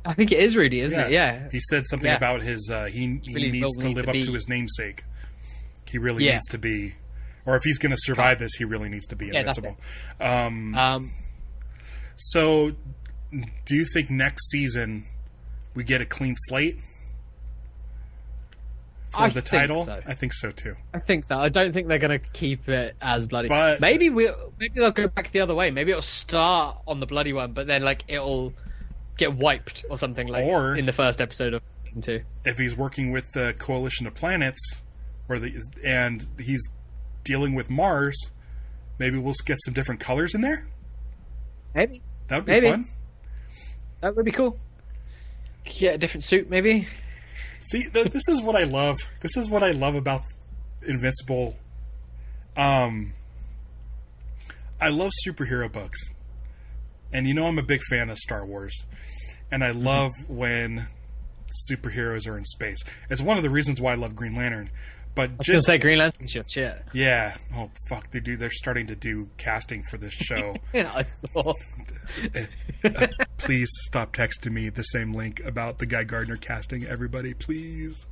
Speaker 1: I think it is Rudy, isn't it? Yeah.
Speaker 2: He said something about his he really needs to live up to his namesake. He really needs to be, or if he's going to survive this, he really needs to be invincible. So, do you think next season we get a clean slate? For the title?
Speaker 1: So.
Speaker 2: I think so too.
Speaker 1: I think so. I don't think they're going to keep it as bloody.
Speaker 2: But
Speaker 1: maybe they'll go back the other way. Maybe it'll start on the bloody one, but then like it'll get wiped or something, like in the first episode of season 2.
Speaker 2: If he's working with the Coalition of Planets, and he's dealing with Mars, maybe we'll get some different colors in there.
Speaker 1: Maybe
Speaker 2: that would be fun.
Speaker 1: That would be cool. Get a different suit, maybe.
Speaker 2: See, this is what I love. This is what I love about Invincible. I love superhero books. And I'm a big fan of Star Wars. And I love when superheroes are in space. It's one of the reasons why I love Green Lantern. But
Speaker 1: I was going to say Green Lantern shit. Shit.
Speaker 2: Yeah. Oh fuck, they're starting to do casting for this show.
Speaker 1: Yeah, I saw.
Speaker 2: Please stop texting me the same link about the Guy Gardner casting. Everybody, please.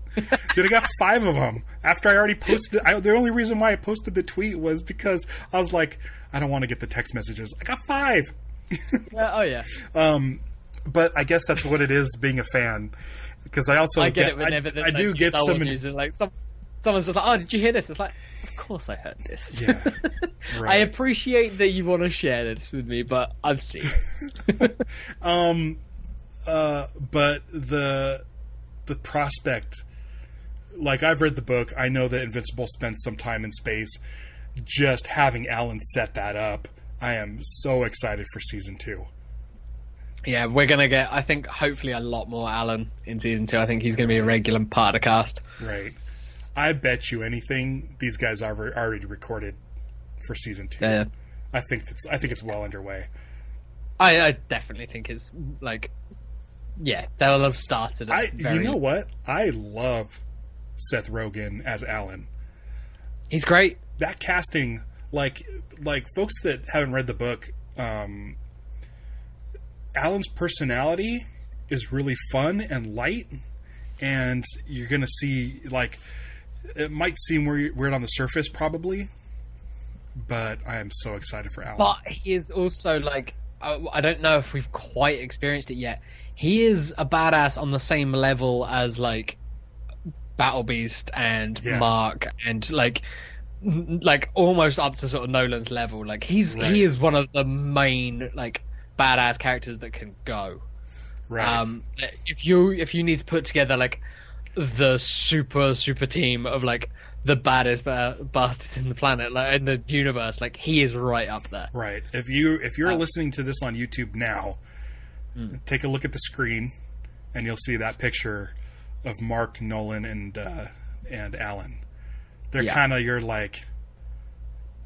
Speaker 2: Dude, I got 5 of them after I already posted. The only reason why I posted the tweet was because I was like, I don't want to get the text messages. I got 5.
Speaker 1: Oh yeah.
Speaker 2: But I guess that's what it is being a fan. Because I also
Speaker 1: I get it whenever
Speaker 2: I do get
Speaker 1: Star Wars
Speaker 2: some
Speaker 1: news, like someone's just like, oh, did you hear this? It's like, of course I heard this.
Speaker 2: Yeah, right.
Speaker 1: I appreciate that you want to share this with me, but I've seen it.
Speaker 2: But the prospect, like, I've read the book. I know that Invincible spent some time in space. Just having Alan set that up, I am so excited for season 2.
Speaker 1: Yeah, we're going to get, I think, hopefully a lot more Alan in season 2. I think he's going to be a regular part of the cast.
Speaker 2: Right. I bet you anything these guys are already recorded for season 2.
Speaker 1: Yeah.
Speaker 2: I think it's well underway.
Speaker 1: I definitely think it's like, yeah, they'll have started.
Speaker 2: You know what? I love Seth Rogen as Alan.
Speaker 1: He's great.
Speaker 2: That casting, like folks that haven't read the book, Alan's personality is really fun and light, and you're gonna see, like, it might seem weird on the surface, probably, but I am so excited for Alan.
Speaker 1: But he is also, like, I don't know if we've quite experienced it yet. He is a badass on the same level as, like, Battle Beast and Mark, and like almost up to sort of Nolan's level. Like, he is one of the main, like, badass characters that can go.
Speaker 2: Right.
Speaker 1: If you need to put together, like, the super team of, like, the baddest bastards in the planet, like, in the universe, like, he is right up there.
Speaker 2: Right. If you're listening to this on YouTube now, take a look at the screen, and you'll see that picture of Mark, Nolan, and Alan. They're kind of your, like,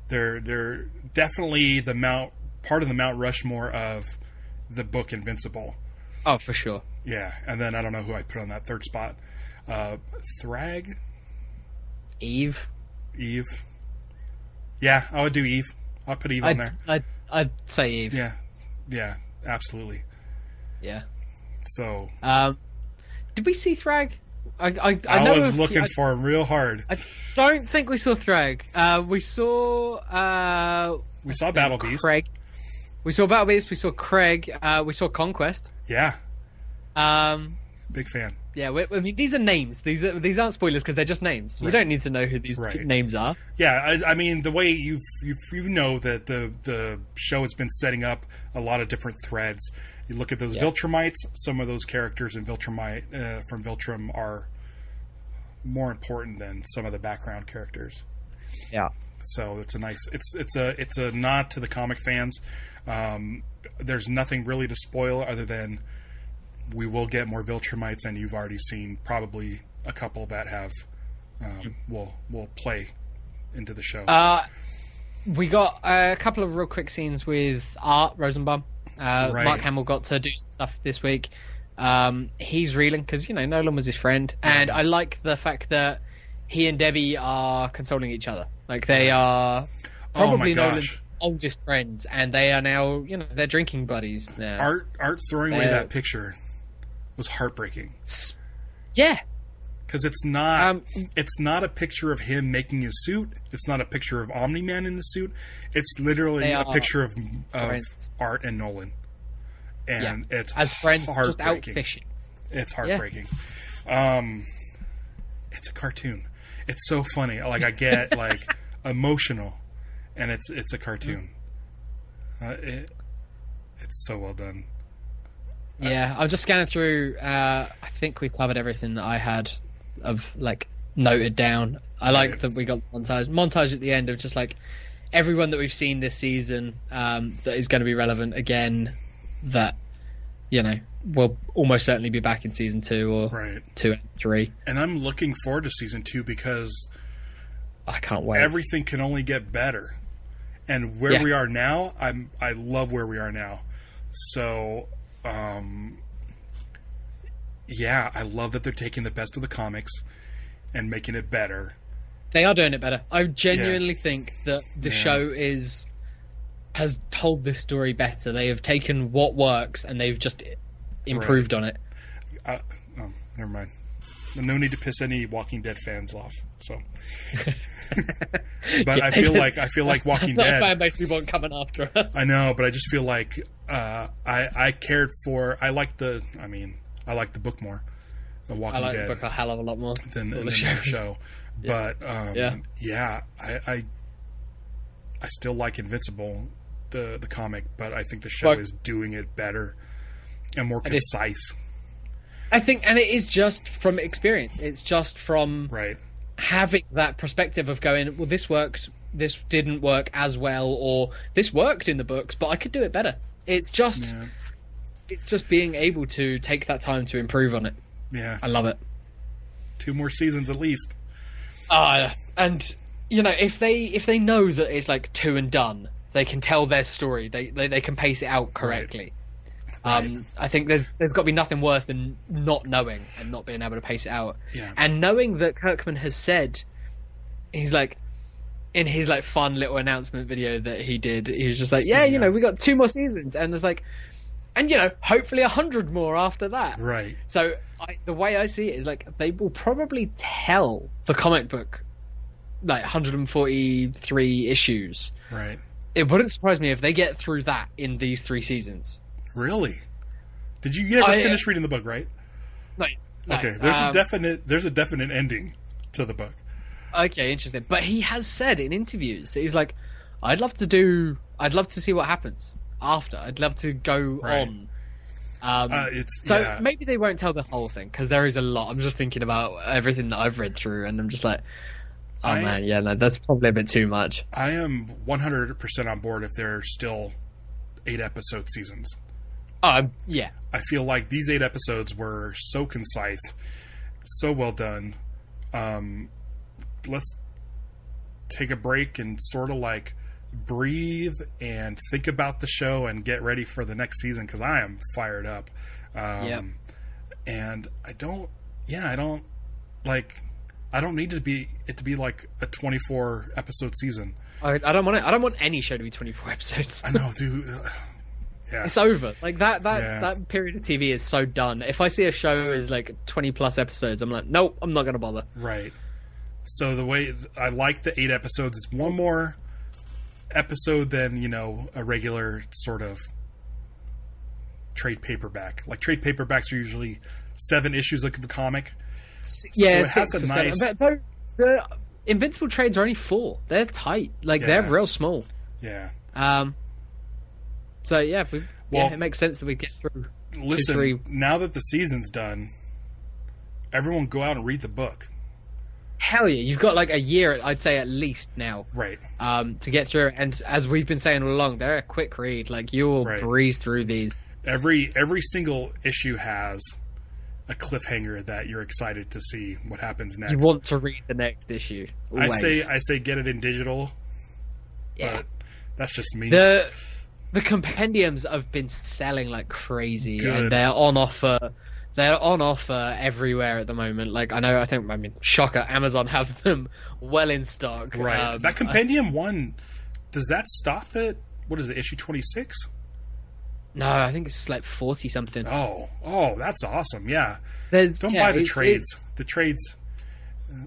Speaker 2: they're definitely part of the Mount Rushmore of the book Invincible.
Speaker 1: Oh, for sure.
Speaker 2: Yeah, and then I don't know who I put on that third spot. Thrag?
Speaker 1: Eve.
Speaker 2: Yeah, I would do Eve. I'll put Eve on there.
Speaker 1: I'd say Eve.
Speaker 2: Yeah, absolutely.
Speaker 1: Yeah.
Speaker 2: So.
Speaker 1: Did we see Thrag? I
Speaker 2: was looking for him real hard.
Speaker 1: I don't think we saw Thrag. We saw
Speaker 2: Battle Beast.
Speaker 1: Craig. We saw Battle Beast. We saw Craig. We saw Conquest.
Speaker 2: Yeah. Big fan.
Speaker 1: Yeah, I mean, these are names. These aren't spoilers because they're just names. Right. You don't need to know who these names are.
Speaker 2: Yeah, I mean, the way you know that the show has been setting up a lot of different threads. You look at those Viltrumites. Some of those characters in Viltrumite from Viltrum are more important than some of the background characters.
Speaker 1: Yeah.
Speaker 2: So it's a nice. It's a nod to the comic fans. There's nothing really to spoil other than we will get more Viltrumites, and you've already seen probably a couple that have will play into the show.
Speaker 1: We got a couple of real quick scenes with Art Rosenbaum. Mark Hamill got to do some stuff this week. He's reeling because, Nolan was his friend, and I like the fact that he and Debbie are consoling each other. Like, they are probably Nolan's oldest friends, and they are now, they're drinking buddies now.
Speaker 2: Art throwing away that picture was heartbreaking.
Speaker 1: Yeah.
Speaker 2: Because it's not a picture of him making his suit. It's not a picture of Omni-Man in the suit. It's literally a picture of Art and Nolan. And it's as friends just out fishing. It's heartbreaking. It's a cartoon. It's so funny. Like, I get like emotional, and it's a cartoon. It's so well done.
Speaker 1: Yeah, I'm just scanning through. I think we've covered everything that I had of, like, noted down. I like that we got montage at the end of just, like, everyone that we've seen this season that is going to be relevant again, that will almost certainly be back in season 2 or 2 and 3.
Speaker 2: And I'm looking forward to season 2 because
Speaker 1: I can't wait.
Speaker 2: Everything can only get better, and where we are now, I love where we are now. So. I love that they're taking the best of the comics and making it better.
Speaker 1: They are doing it better. I genuinely think that the show has told this story better. They have taken what works and they've just improved on it.
Speaker 2: Never mind. No need to piss any Walking Dead fans off. So, but I feel like Walking Dead.
Speaker 1: That's not a fan base we want coming after us.
Speaker 2: I know, but I just feel like I cared for. I like the book more. The Walking Dead.
Speaker 1: I like the book a hell of a lot more
Speaker 2: than the show.
Speaker 1: Yeah.
Speaker 2: But I still like Invincible, the comic, but I think the show is doing it better and more concise.
Speaker 1: I think, and it is just from experience. It's just from having that perspective of going, well, this worked, this didn't work as well, or this worked in the books, but I could do it better. It's just being able to take that time to improve on it.
Speaker 2: Yeah,
Speaker 1: I love it.
Speaker 2: 2 more seasons at least.
Speaker 1: And if they know that it's like 2 and done, they can tell their story. They can pace it out correctly. I think there's got to be nothing worse than not knowing and not being able to pace it out.
Speaker 2: Yeah.
Speaker 1: And knowing that Kirkman has said, he's like, in his like fun little announcement video that he did, he was just like, we got 2 more seasons, and it's like, and hopefully 100 more after that.
Speaker 2: Right.
Speaker 1: So the way I see it is like they will probably tell the comic book like 143 issues.
Speaker 2: Right.
Speaker 1: It wouldn't surprise me if they get through that in these 3 seasons.
Speaker 2: Really? Did you ever finish reading the book, right?
Speaker 1: No.
Speaker 2: Okay. There's a definite ending to the book.
Speaker 1: Okay, interesting. But he has said in interviews that he's like, I'd love to see what happens after. I'd love to go on. Maybe they won't tell the whole thing because there is a lot. I'm just thinking about everything that I've read through, and I'm just like, that's probably a bit too much.
Speaker 2: I am 100% on board if there are still 8 episode seasons.
Speaker 1: Yeah.
Speaker 2: I feel like these 8 episodes were so concise, so well done. Let's take a break and sort of like breathe and think about the show and get ready for the next season because I am fired up. And I don't need it to be like a 24 episode season.
Speaker 1: I don't want any show to be 24 episodes.
Speaker 2: I know, dude. Yeah.
Speaker 1: It's over. Like that period of TV is so done. If I see a show is like 20 plus episodes, I'm like, nope, I'm not gonna bother.
Speaker 2: Right. So the way I like the 8 episodes, it's 1 more episode than a regular sort of trade paperback. Like trade paperbacks are usually 7 issues of the comic.
Speaker 1: Yeah,
Speaker 2: so it has a nice.
Speaker 1: The Invincible trades are only 4. They're tight. Like they're real small.
Speaker 2: Yeah.
Speaker 1: So it makes sense that we get through.
Speaker 2: Listen,
Speaker 1: 2, 3.
Speaker 2: Now that the season's done, everyone go out and read the book.
Speaker 1: Hell yeah, you've got like a year, I'd say at least now,
Speaker 2: right?
Speaker 1: To get through. And as we've been saying all along, they're a quick read. Like you'll breeze through these.
Speaker 2: Every single issue has a cliffhanger that you're excited to see what happens next.
Speaker 1: You want to read the next issue. Always.
Speaker 2: I say get it in digital. Yeah, but that's just me.
Speaker 1: The compendiums have been selling like crazy.
Speaker 2: Good.
Speaker 1: And they're on offer. They're on offer everywhere at the moment. Like shocker, Amazon have them well in stock.
Speaker 2: Right. That compendium one, does that stop at what is it, issue 26?
Speaker 1: No, I think it's like 40 something.
Speaker 2: Oh, that's awesome. Yeah. Don't buy the trades. The trades.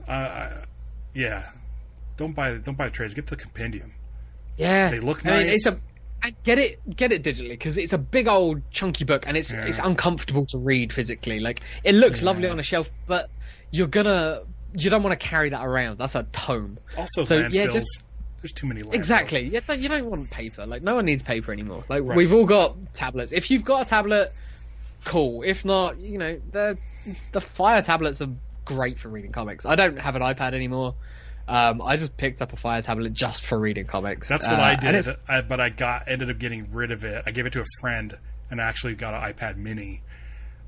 Speaker 2: Don't buy the trades. Get the compendium.
Speaker 1: Yeah.
Speaker 2: They look nice.
Speaker 1: And get it digitally because it's a big old chunky book and it's uncomfortable to read physically. Like it looks lovely on a shelf, but you don't want to carry that around. That's a tome.
Speaker 2: Also, landfills. There's too many landfills.
Speaker 1: Exactly. You don't want paper. Like no one needs paper anymore. Like we've all got tablets. If you've got a tablet, cool. If not, the Fire tablets are great for reading comics. I don't have an iPad anymore. I just picked up a Fire tablet just for reading comics.
Speaker 2: That's what I did, but I ended up getting rid of it. I gave it to a friend and I actually got an iPad mini.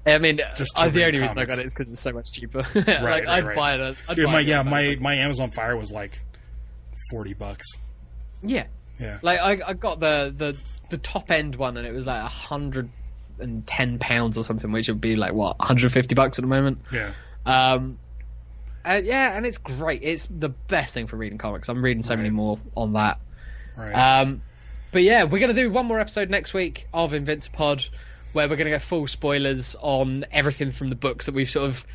Speaker 1: I mean, the only reason I got it is because it's so much cheaper. I'd buy it.
Speaker 2: My Amazon Fire was like $40.
Speaker 1: Yeah. Like I got the top end one and it was like £110 or something, which would be like what $150 at the moment.
Speaker 2: Yeah.
Speaker 1: and it's great. It's the best thing for reading comics. I'm reading so many more on that.
Speaker 2: Right.
Speaker 1: But yeah, we're going to do one more episode next week of Invincipod, where we're going to go full spoilers on everything from the books that we've sort of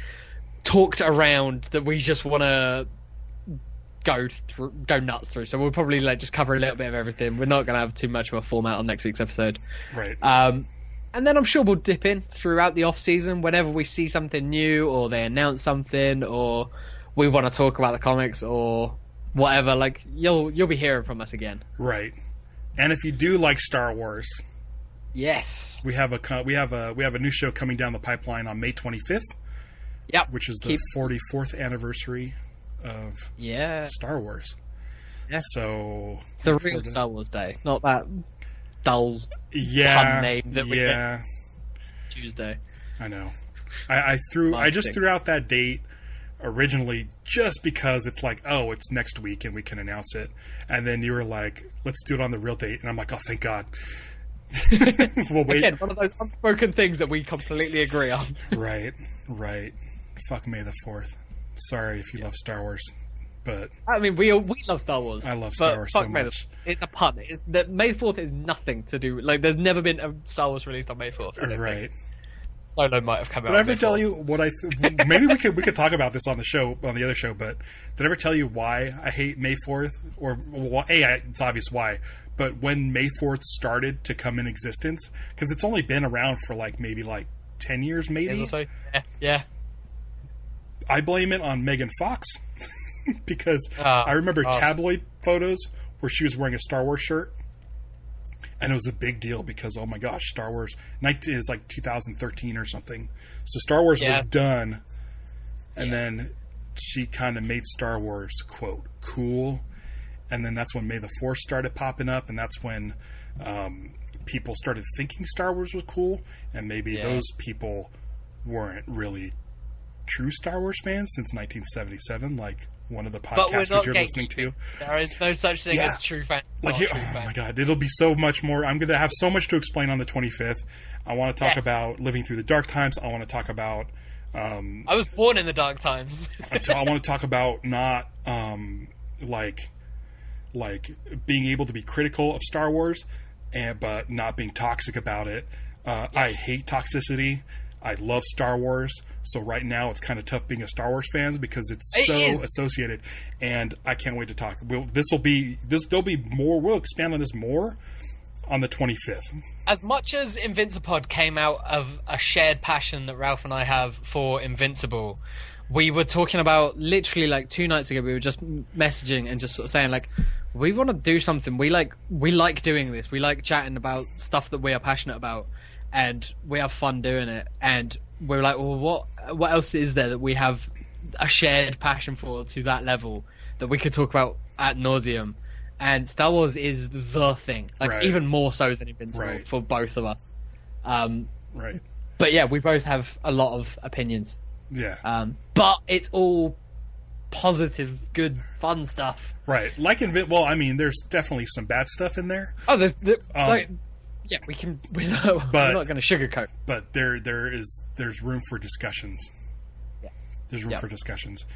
Speaker 1: talked around that we just want to go nuts through. So we'll probably just cover a little bit of everything. We're not going to have too much of a format on next week's episode.
Speaker 2: Right.
Speaker 1: And then I'm sure we'll dip in throughout the off season whenever we see something new, or they announce something, or we want to talk about the comics or whatever. Like you'll be hearing from us again.
Speaker 2: Right. And if you do like Star Wars,
Speaker 1: yes,
Speaker 2: we have a new show coming down the pipeline on May 25th.
Speaker 1: Yep.
Speaker 2: Which is the 44th anniversary of Star Wars.
Speaker 1: Yeah.
Speaker 2: So
Speaker 1: it's the real Star Wars Day, not that dull pun name that we get Tuesday.
Speaker 2: I know. I just threw out that date originally just because it's like, oh, it's next week and we can announce it. And then you were like, let's do it on the real date. And I'm like, oh, thank God. We'll wait.
Speaker 1: Again, one of those unspoken things that we completely agree on.
Speaker 2: Right. Fuck May the 4th. Sorry if you love Star Wars, but
Speaker 1: I mean, we love Star Wars.
Speaker 2: I love Star Wars so much.
Speaker 1: It's a pun. May 4th is nothing to do. Like, there's never been a Star Wars released on May 4th.
Speaker 2: Right.
Speaker 1: Solo might have come out.
Speaker 2: Did I ever tell you what maybe we could talk about this on the other show, but did I ever tell you why I hate May 4th? Or it's obvious why. But when May 4th started to come in existence, because it's only been around for maybe 10 years, maybe.
Speaker 1: Yeah.
Speaker 2: I blame it on Megan Fox because I remember tabloid photos where she was wearing a Star Wars shirt, and it was a big deal because, oh my gosh, Star Wars is 2013 or something. So Star Wars was done, and then she kind of made Star Wars, quote, cool. And then that's when May the 4th started popping up, and that's when people started thinking Star Wars was cool, and maybe those people weren't really true Star Wars fans since 1977, like one of the podcasts you're listening to.
Speaker 1: There is no such thing as true fan.
Speaker 2: Oh my God, it'll be so much more. I'm going to have so much to explain on the 25th. I want to talk about living through the dark times. I want to talk about...
Speaker 1: I was born in the dark times.
Speaker 2: I want to talk about not being able to be critical of Star Wars, but not being toxic about it. I hate toxicity. I love Star Wars, so right now it's kind of tough being a Star Wars fan because it's so associated, and I can't wait to talk. There'll be more. We'll expand on this more on the 25th.
Speaker 1: As much as Invincipod came out of a shared passion that Ralph and I have for Invincible, we were talking about literally 2 nights ago. We were just messaging and just sort of saying we want to do something. We like doing this. We like chatting about stuff that we are passionate about. And we have fun doing it, and we're like, well, what else is there that we have a shared passion for to that level that we could talk about ad nauseum? And Star Wars is the thing, even more so than Invincible for both of us.
Speaker 2: Right.
Speaker 1: But yeah, we both have a lot of opinions.
Speaker 2: Yeah.
Speaker 1: But it's all positive, good, fun stuff.
Speaker 2: Right. There's definitely some bad stuff in there.
Speaker 1: Oh, yeah, we're not going to sugarcoat.
Speaker 2: But there's room for discussions.
Speaker 1: Yeah.
Speaker 2: There's room for discussions.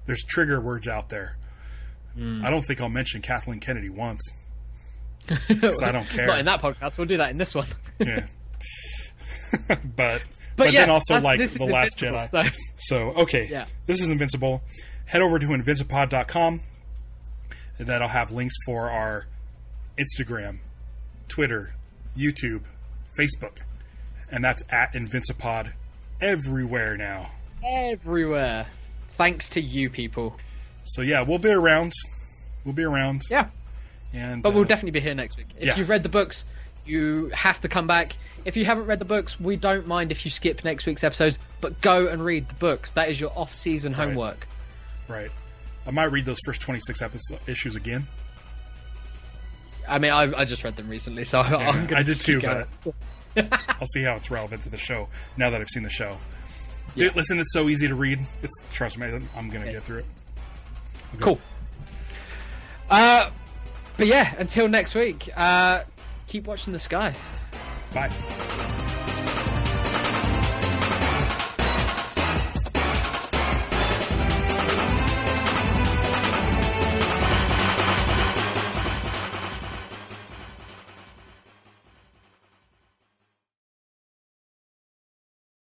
Speaker 2: There's trigger words out there. I don't think I'll mention Kathleen Kennedy once. Because I don't care.
Speaker 1: Not in that podcast. We'll do that in this one.
Speaker 2: Yeah. But then also The Last Jedi. So okay. Yeah. This is Invincible. Head over to Invincipod.com. And that'll have links for our Instagram, Twitter, YouTube, Facebook. And that's at Invincipod everywhere now.
Speaker 1: Everywhere. Thanks to you people.
Speaker 2: So yeah, we'll be around.
Speaker 1: Yeah. But we'll definitely be here next week. If you've read the books, you have to come back. If you haven't read the books, we don't mind if you skip next week's episodes, but go and read the books. That is your off-season homework.
Speaker 2: Right. I might read those first 26 issues again.
Speaker 1: I mean, I just read them recently, so I'm going to...
Speaker 2: I did too, but I'll see how it's relevant to the show now that I've seen the show. Yeah. Dude, listen, it's so easy to read. Trust me, I'm going to get through it. Okay.
Speaker 1: Cool. But yeah, until next week, keep watching the sky.
Speaker 2: Bye.